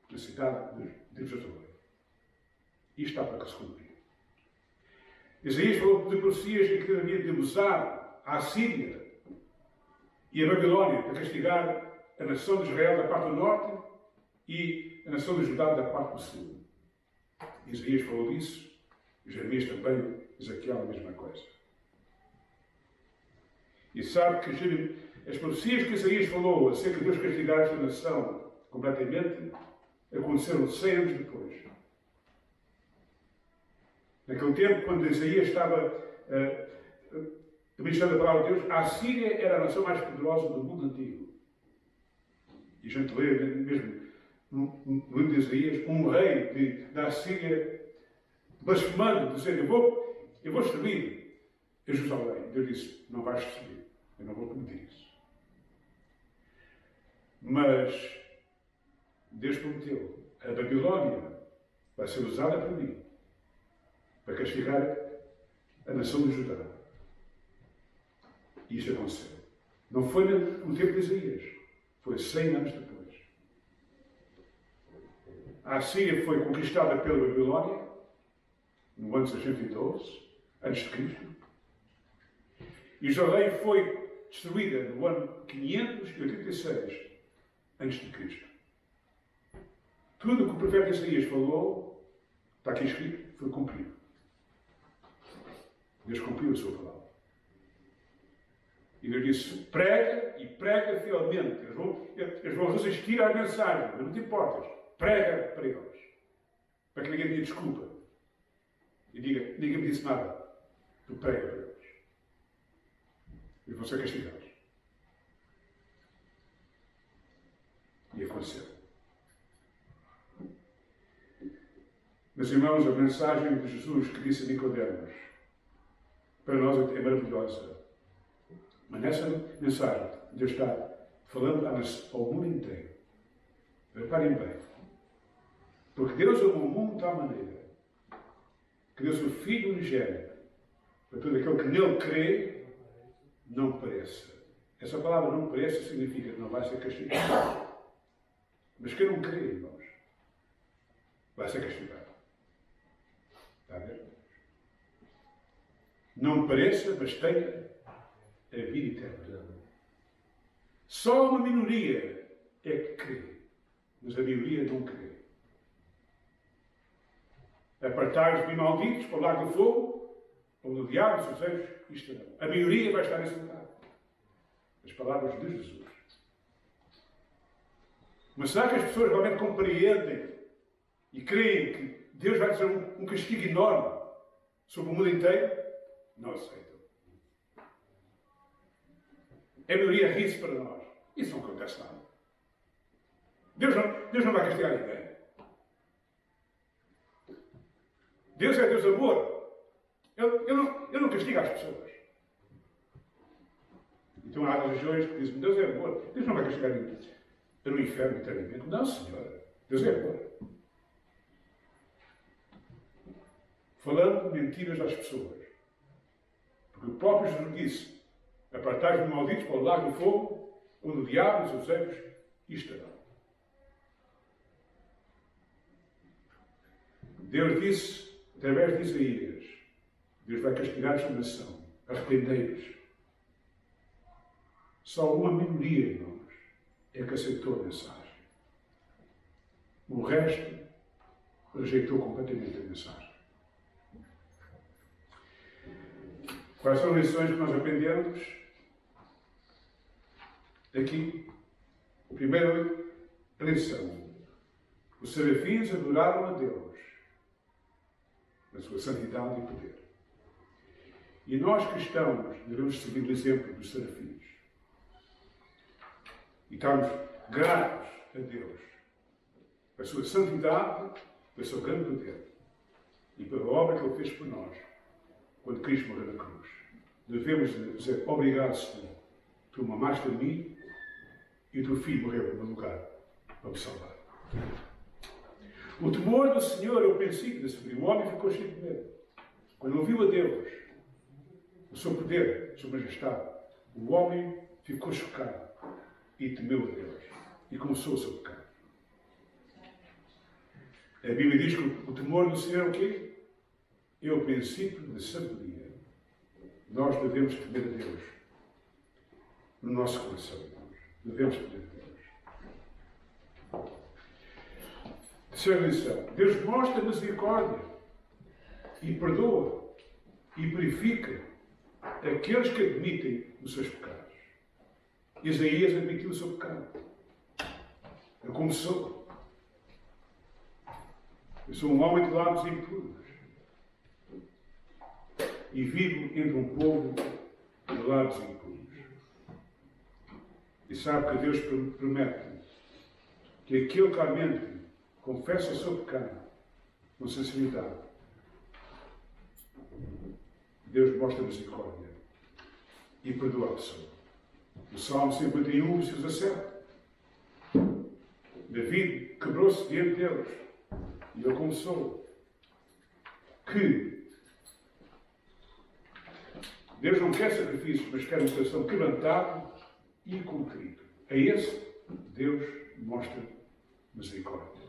na cidade de Jerusalém. Isto está para se cumprir. Isaías falou de profecias em que havia de usar a Assíria e a Babilónia para castigar a nação de Israel da parte do norte e a nação de Judá da parte do sul. Isaías falou disso, Jeremias também, Ezequiel a mesma coisa. E sabe que as profecias que Isaías falou acerca de Deus castigar esta nação completamente aconteceram 100 anos depois. Naquele tempo, quando Isaías estava ministrando a palavra de Deus, a Assíria era a nação mais poderosa do mundo antigo. E a gente lê mesmo no livro de Isaías, um rei da Assíria blasfemando, dizendo, eu vou destruir a Jerusalém. Deus disse, não vais destruir, eu não vou permitir isso. Mas Deus prometeu, a Babilónia vai ser usada por mim para castigar a nação de Judá. E isso aconteceu. Não foi no tempo de Isaías, foi 100 anos depois. A Assíria foi conquistada pela Babilónia no ano 612 a.C. E Jerusalém foi destruída no ano 586 a.C. Tudo o que o profeta Isaías falou, está aqui escrito, foi cumprido. Deus cumpriu a sua palavra. E Deus disse, prega e prega fielmente. Eles vão resistir à mensagem, mas não te importas. Prega para eles. Para que ninguém tenha desculpa. E diga, ninguém me disse nada. Tu prega para eles. E vão ser castigados. E aconteceu. Meus irmãos, a mensagem de Jesus que disse a Nicodemos, para nós é maravilhosa. Mas nessa mensagem, Deus está falando ao mundo inteiro. Reparem bem. Porque Deus amou o mundo de tal maneira que deu o seu Filho unigênito para todo aquele que nele crê, não pereça. Essa palavra não pereça significa que não vai ser castigado. Mas quem não crê, irmãos, vai ser castigado. Está a ver? Não pereça, mas tenha a vida eterna. Só uma minoria é que crê, mas a maioria não crê. Apartai-vos de malditos para o lago do fogo, onde o diabo e os seus anjos estarão. A maioria vai estar nesse lugar. As palavras de Jesus. Mas será que as pessoas realmente compreendem e creem que Deus vai fazer um castigo enorme sobre o mundo inteiro? Não aceitam. A maioria ri-se para nós. Isso não acontece nada. Deus não vai castigar ninguém. Deus é Deus de amor. Ele não castiga as pessoas. Então há religiões que dizem, Deus é amor. Deus não vai castigar ninguém. No inferno eternamente. Não, Senhor. Deus é amor. Falando mentiras às pessoas. Porque o próprio Jesus disse, apartai-vos de malditos para o lago do fogo, onde o diabo e os seus anjos estarão. Deus disse, através de Isaías, Deus vai castigar esta nação, arrependei-vos. Só uma minoria, irmãos, é que aceitou a mensagem. O resto rejeitou completamente a mensagem. Quais são as lições que nós aprendemos? Aqui, primeira lição. Os serafins adoraram a Deus na sua santidade e poder. E nós cristãos devemos seguir o exemplo dos serafins. E estamos gratos a Deus pela sua santidade, pelo seu grande poder e pela obra que Ele fez por nós quando Cristo morreu na cruz. Devemos dizer obrigado, Senhor, tu me amaste a mim e o teu Filho morreu no meu lugar para me salvar. O temor do Senhor é o princípio da sabedoria. O homem ficou cheio de medo. Quando ouviu a Deus, o seu poder, a sua majestade, o homem ficou chocado e temeu a Deus e começou o seu pecado. A Bíblia diz que o temor do Senhor é o quê? É o princípio da sabedoria. Nós devemos temer a Deus no nosso coração. Devemos temer a Deus. Terceira lição. Deus mostra misericórdia e perdoa e purifica aqueles que admitem os seus pecados. Isaías admitiu o seu pecado. Ele confessou. Eu sou um homem de lábios impuros e vivo entre um povo de lábios impuros. E sabe que Deus promete que aquele que realmente confessa o seu pecado com sinceridade, Deus mostra misericórdia e perdoa a pessoa. O Salmo 51, versículo 17. David quebrou-se diante de Deus e ele confessou que Deus não quer sacrifícios, mas quer um coração quebrantado e contrito. A esse Deus mostra misericórdia.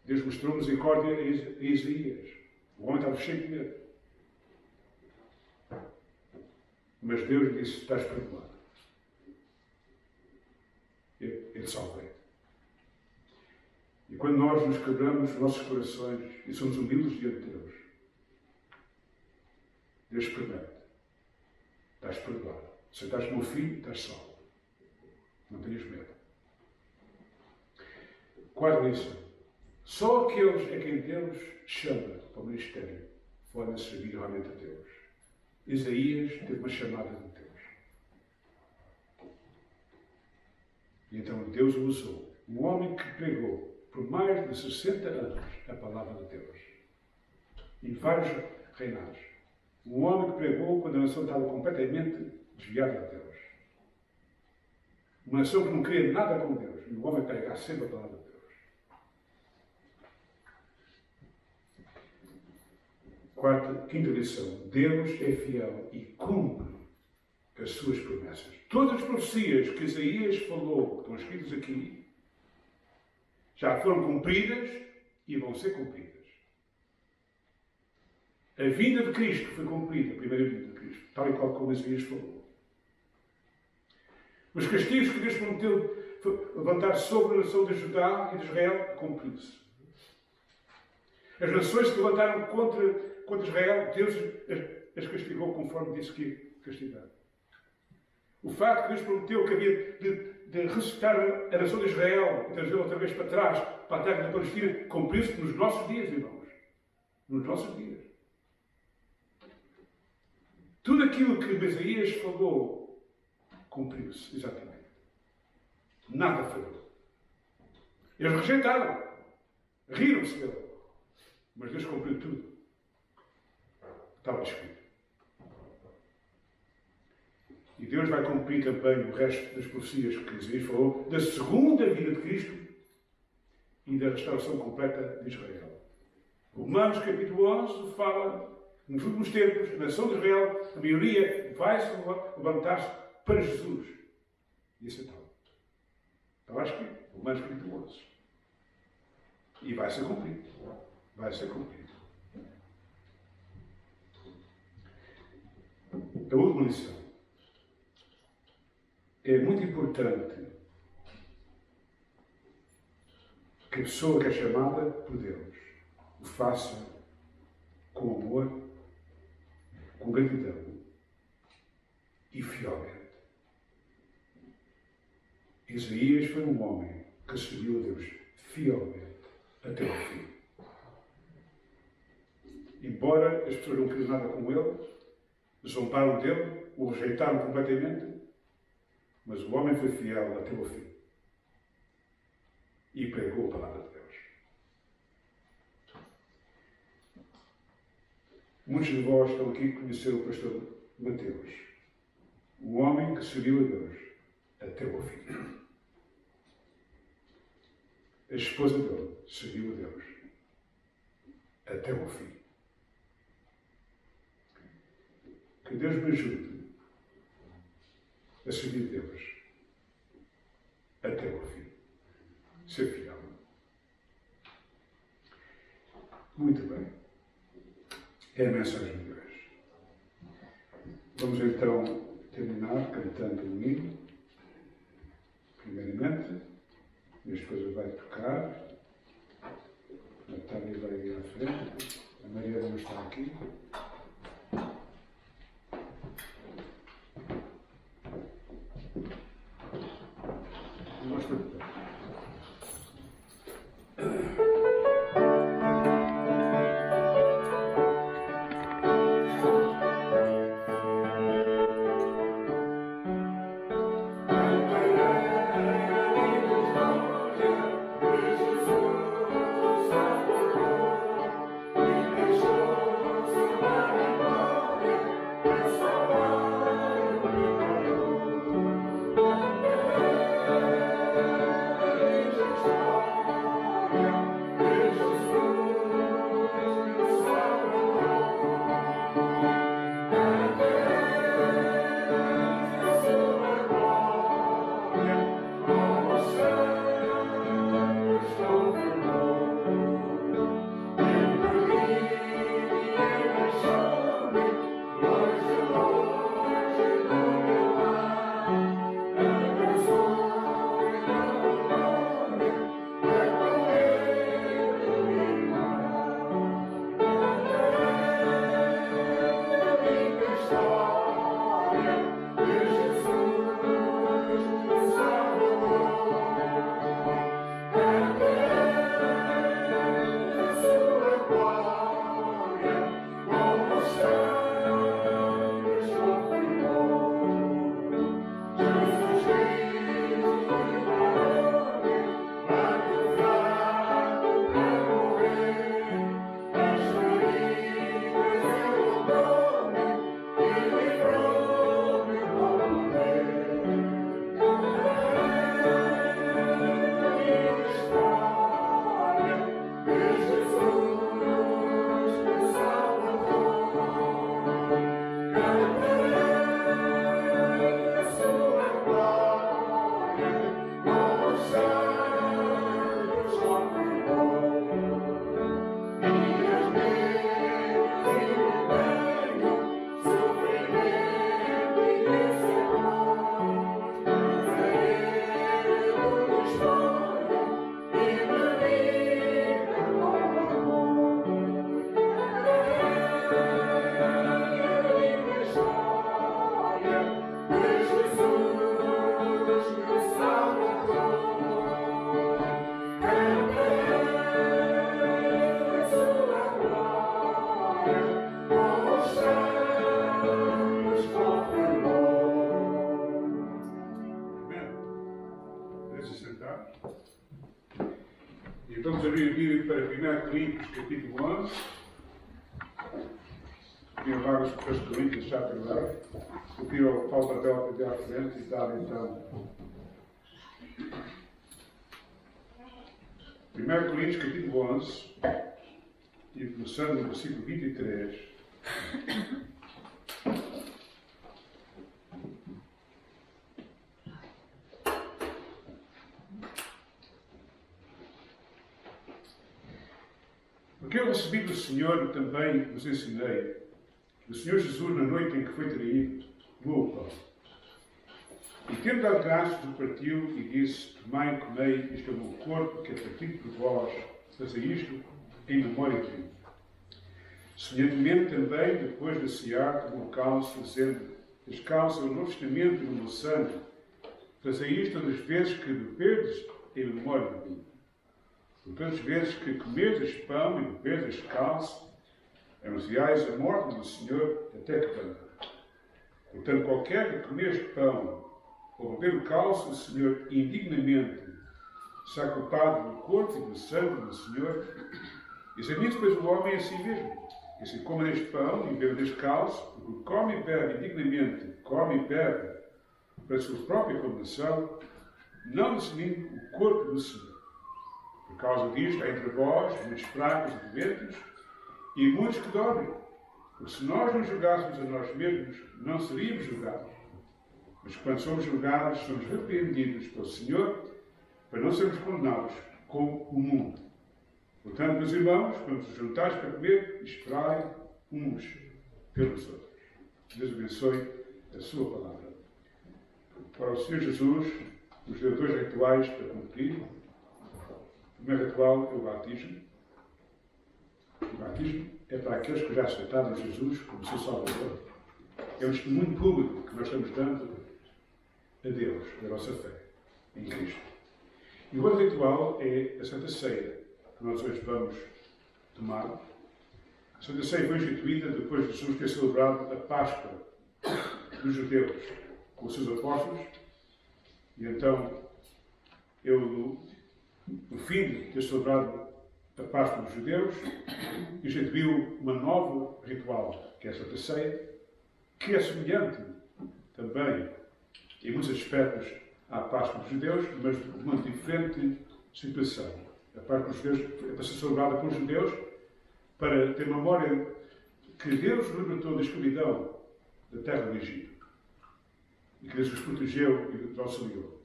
Deus mostrou misericórdia a Isaías. O homem estava cheio de medo. Mas Deus disse, estás perdoado. Eu te salvei. E quando nós nos quebramos os nossos corações e somos humildes diante de Deus, Deus promete, estás perdoado. Se estás como filho, estás salvo. Não tenhas medo. Quarta lição. Só aqueles a quem Deus chama para o ministério podem servir realmente a Deus. Isaías teve uma chamada de Deus. E então Deus o usou. Um homem que pregou por mais de 60 anos a palavra de Deus. Em vários reinados. Um homem que pregou quando a nação estava completamente desviada de Deus. Uma nação que não queria nada com Deus. E o homem pregar sempre a palavra de Deus. Quinta lição. Deus é fiel e cumpre as suas promessas. Todas as profecias que Isaías falou, que estão escritas aqui, já foram cumpridas e vão ser cumpridas. A vinda de Cristo foi cumprida, a primeira vinda de Cristo, tal e qual como Isaías falou. Os castigos que Deus prometeu levantar sobre a nação de Judá e de Israel, cumpriu-se. As nações se levantaram contra Israel, Deus as castigou conforme disse que ia castigar. O facto que Deus prometeu que havia de ressuscitar a nação de Israel e trazê-la outra vez para trás, para a terra da Palestina, cumpriu-se nos nossos dias, irmãos. Nos nossos dias. Tudo aquilo que Isaías falou, cumpriu-se, exatamente. Nada falhou. Eles rejeitaram. Riram-se dele. Mas Deus cumpriu tudo. Estava escrito. E Deus vai cumprir também o resto das profecias que Isaías falou, da segunda vinda de Cristo e da restauração completa de Israel. Romanos capítulo 11 fala, nos últimos tempos, a nação de Israel, a maioria vai se levantar-se para Jesus. E isso é tal. Estava escrito, Romanos capítulo 11. E vai ser cumprido. Vai ser cumprido. A última lição. É muito importante que a pessoa que é chamada por Deus o faça com amor, com gratidão e fielmente. Isaías foi um homem que serviu a Deus fielmente até ao fim. Embora as pessoas não queriam nada com ele, zombaram dele, o rejeitaram completamente, mas o homem foi fiel até ao fim e pregou a palavra de Deus. Muitos de vós estão aqui que conheceram o pastor Mateus, um homem que serviu a Deus até ao fim. A esposa dele serviu a Deus até ao fim. Que Deus me ajude a servir a Deus até ao fim. Ser fiel. Muito bem. É a mensagem de hoje. Vamos então terminar cantando um hino. Primeiramente, minha esposa vai tocar. A Natália vai ir à frente. A Maria não está aqui. Deixou capítulo 11. Tinha vários Coríntios, chapter 11. Eu pedi ao Paulo Abel para ir à frente e dar então. 1 Coríntios, capítulo 11, e começando no versículo 23. Porque eu recebi do Senhor também vos ensinei. O Senhor Jesus, na noite em que foi traído, tomou o pão. E tendo dado graças, o partiu e disse: Tomai e comei, isto é o meu corpo, que é partido por vós, fazei isto em memória de mim. Semelhantemente também, depois de cear, tomou o cálice, dizendo: Este cálice é o novo testamento no meu sangue. Fazei isto todas as vezes que beberdes em memória de mim. Por todas as vezes que comerdes este pão e beberdes este cálice, anunciais a morte do Senhor até que venha. Portanto, qualquer que comer este pão ou beber o cálice do Senhor indignamente, será culpado do corpo e do sangue do Senhor. Examine-se, pois, o homem a si mesmo. E se come este pão e bebe deste cálice, porque come e bebe indignamente, come e bebe para a sua própria condenação, não discernindo o corpo do Senhor. Por causa disto, há entre vós muitos fracos e doentes, e muitos que dormem. Porque se nós nos julgássemos a nós mesmos, não seríamos julgados. Mas quando somos julgados, somos repreendidos pelo Senhor, para não sermos condenados como o mundo. Portanto, meus irmãos, quando vos juntais para comer, esperai uns pelos outros. Deus abençoe a sua palavra. Para o Senhor Jesus, nos deu dois rituais para cumprir. O primeiro ritual é o batismo. O batismo é para aqueles que já aceitaram Jesus como seu Salvador. É um testemunho público que nós estamos dando a Deus, da nossa fé em Cristo. E o outro ritual é a Santa Ceia, que nós hoje vamos tomar. A Santa Ceia foi instituída depois de Jesus ter celebrado a Páscoa dos judeus com os seus apóstolos. E então, no fim de ter celebrado a Páscoa dos judeus, instituiu uma nova ritual, que é a Santa Ceia, que é semelhante também, em muitos aspectos, à Páscoa dos judeus, mas de uma diferente situação. A Páscoa dos judeus é para ser celebrada pelos judeus, para ter memória que Deus os libertou da escravidão da terra do Egito e que Deus os protegeu e os auxiliou.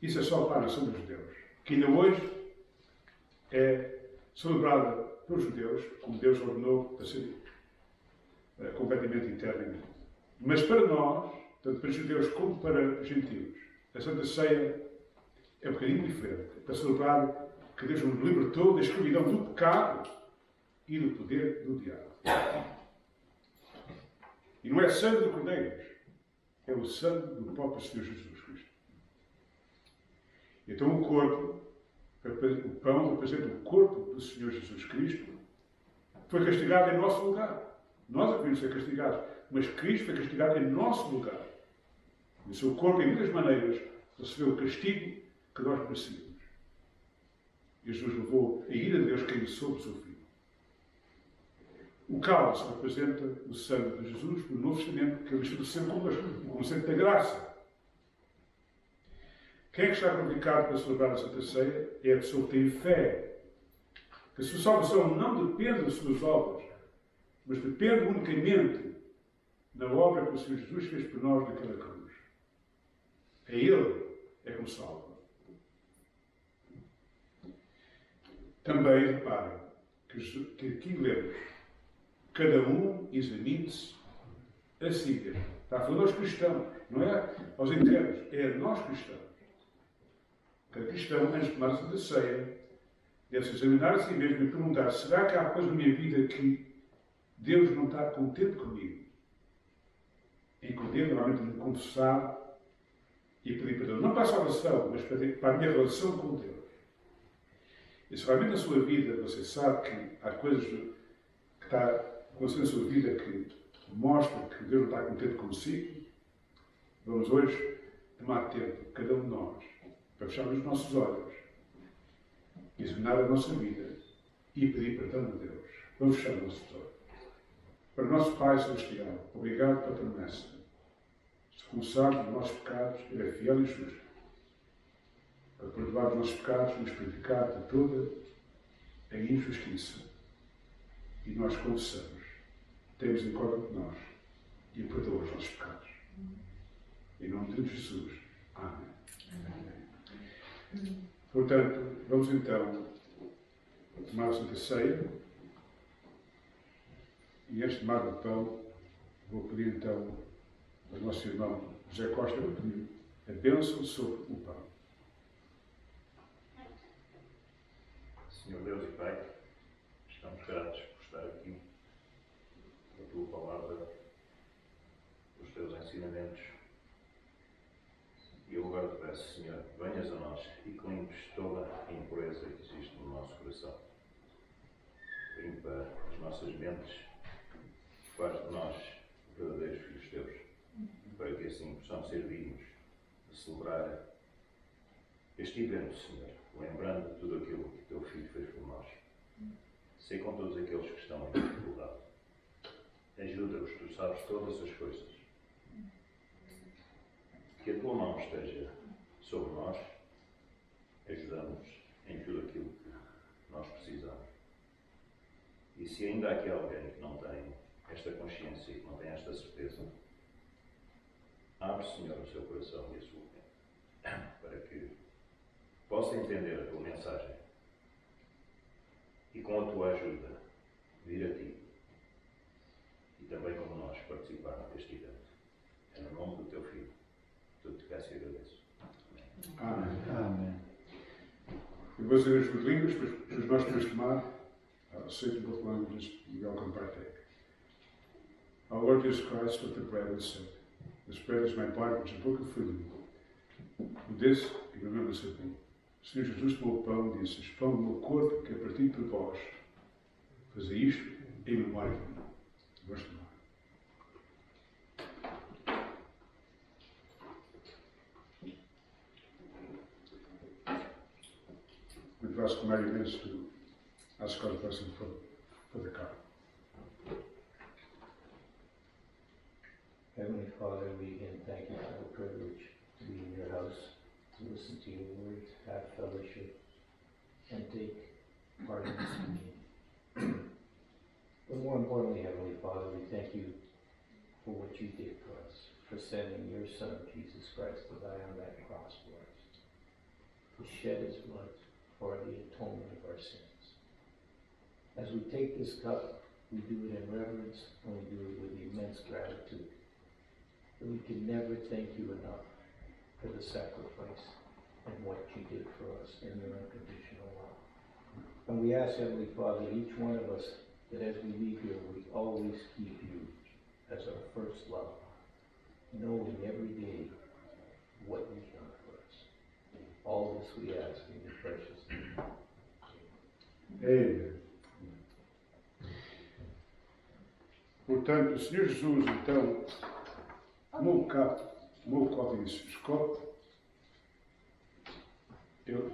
Isso é só para a nação dos judeus, que ainda hoje é celebrada pelos judeus, como Deus ordenou para ser completamente eternamente. Mas para nós, tanto para judeus como para gentios, a Santa Ceia é um bocadinho diferente. É para celebrar que Deus nos libertou da escravidão do pecado e do poder do diabo. E não é sangue de cordeiros, é o sangue do próprio Senhor Jesus Cristo. Então o pão representa o corpo do Senhor Jesus Cristo, foi castigado em nosso lugar. Nós devemos ser castigados, mas Cristo foi castigado em nosso lugar. E o seu corpo, em muitas maneiras, recebeu o castigo que nós merecíamos. E Jesus levou a ira de Deus caiu sobre o seu Filho. O cálice representa o sangue de Jesus no Novo Testamento, que ele estabeleceu connosco, o conceito da graça. Quem é que está qualificado para celebrar a Santa Ceia? É a pessoa que tem fé. Que a sua salvação não depende das suas obras, mas depende unicamente da obra que o Senhor Jesus fez por nós naquela cruz. É Ele que nos salva. Também, reparem, que aqui lemos, cada um examine-se a si mesmo. Está a falar aos cristãos, não é aos internos, é a nós cristãos. Cada cristão, antes de tomar a Santa Ceia, deve-se examinar a si mesmo e perguntar: será que há coisa na minha vida que Deus não está contente comigo? Em contente, normalmente, me confessar e pedir perdão. Não para a salvação, mas para a minha relação com Deus. E se realmente na sua vida você sabe que há coisas que está acontecendo na sua vida que mostram que Deus não está contente consigo, vamos hoje tomar tempo, cada um de nós, para fecharmos os nossos olhos, examinar a nossa vida e pedir perdão a Deus. Vamos fechar o nosso tesouro. Para o nosso Pai Celestial, obrigado pela promessa. Se confessarmos os nossos pecados, Ele é fiel e justo para perdoar os nossos pecados e nos purificar de toda a injustiça. E nós confessamos, temos em conta de nós e perdoa os nossos pecados. Em nome de Jesus. Amém. Amém. Portanto, vamos então tomar a Santa Ceia. E antes de tomar o pão, vou pedir então ao nosso irmão José Costa para pedir a bênção sobre o pão. Senhor Deus e Pai, estamos gratos por estar aqui, a Tua Palavra, os Teus ensinamentos. E eu agora te peço, Senhor, que venhas a nós e que limpes toda a impureza que existe no nosso coração. Limpa as nossas mentes, faz de nós verdadeiros filhos Teus, para que assim possamos ser dignos de celebrar este evento, Senhor, lembrando de tudo aquilo que Teu Filho fez por nós. Sei com todos aqueles que estão em dificuldade. Ajuda-os, Tu sabes todas as coisas. Que a Tua mão esteja sobre nós, ajuda-nos em tudo aquilo que nós precisamos. E se ainda há aqui alguém que não tem esta consciência e que não tem esta certeza, abre, Senhor, o seu coração e a sua mente, para que possa entender a Tua mensagem e com a Tua ajuda vir a Ti e também como nós participar deste evento. É no nome do Teu Filho que eu te peço e agradeço. Amém. Amém. Eu vou dizer as duas línguas, mas nós podemos tomar. Aceito both languages, you all can partake. Our Lord Jesus Christ took the bread and said, "This bread is my body, which is broken for you. Do this in remembrance of me." O Senhor Jesus tomou o pão e disse: "Este pão do meu corpo, que é partido por vós. Fazei isto em memória de mim." Vamos tomar. We've asked Mary Vince to ask God blessing for the car. Heavenly Father, we again thank you for the privilege to be in your house, to listen to your words, have fellowship, and take part in this communion. But more importantly, Heavenly Father, we thank you for what you did for us, for sending your Son, Jesus Christ, to die on that cross for us, to shed his blood for the atonement of our sins. As we take this cup, we do it in reverence and we do it with immense gratitude. We can never thank you enough for the sacrifice and what you did for us in your unconditional love. And we ask, Heavenly Father, each one of us, that as we leave here, we always keep you as our first love, knowing every day what you've done for us. All this we ask in your precious name. Amen. Portanto, o Senhor Jesus, então, tomou o copo e disse: "Escote, eu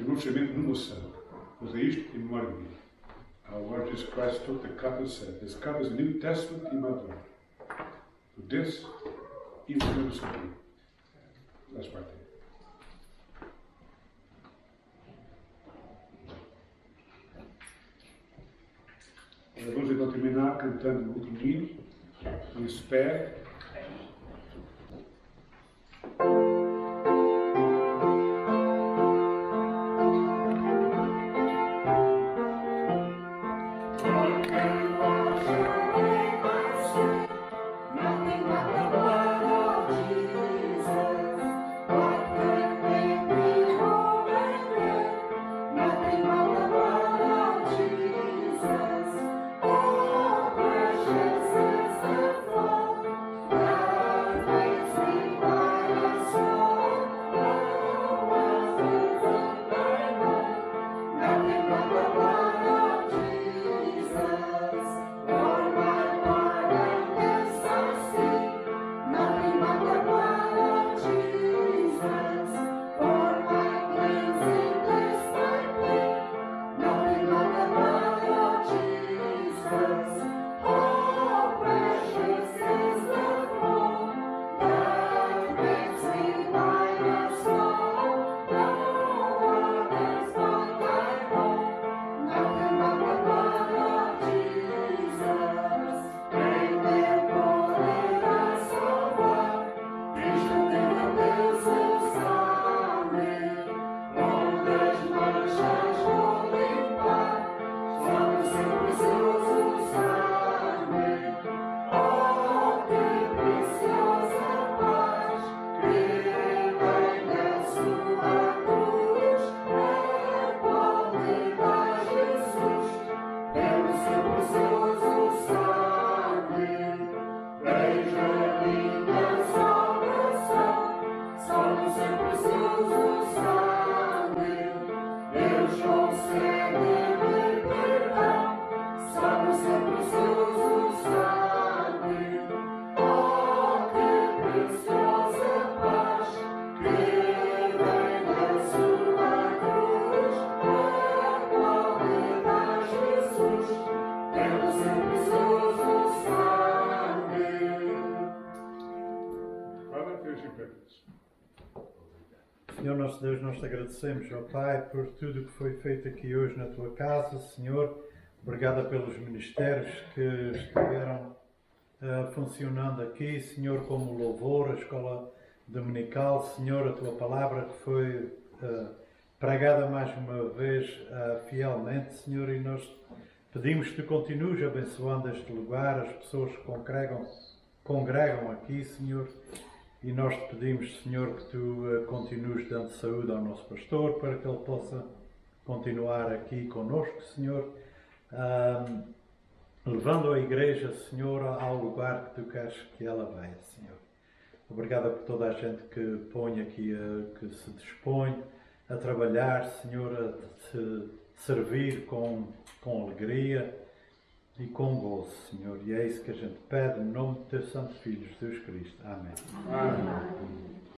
vou chamar no meu sangue. Fazer isto em memória de mim." Our Lord Jesus Christ took the cup and said, "This cup is the New Testament in my blood. Do this in remembrance of me." Let's partake. Vamos então terminar cantando o último hino, em espera. nosso Deus, nós te agradecemos, ó Pai, por tudo que foi feito aqui hoje na tua casa, Senhor. Obrigada pelos ministérios que estiveram funcionando aqui, Senhor, como louvor, a escola dominical, Senhor, a tua palavra que foi pregada mais uma vez fielmente, Senhor, e nós pedimos que tu continues abençoando este lugar, as pessoas que congregam aqui, Senhor, e nós te pedimos, Senhor, que tu continues dando saúde ao nosso pastor para que ele possa continuar aqui conosco, Senhor, levando a igreja, Senhor, ao lugar que tu queres que ela venha, Senhor. Obrigado por toda a gente que põe aqui, que se dispõe a trabalhar, Senhor, a te servir com alegria e com gozo, Senhor. E é isso que a gente pede, em nome do teu Santo Filho, Jesus Cristo. Amém. Amém.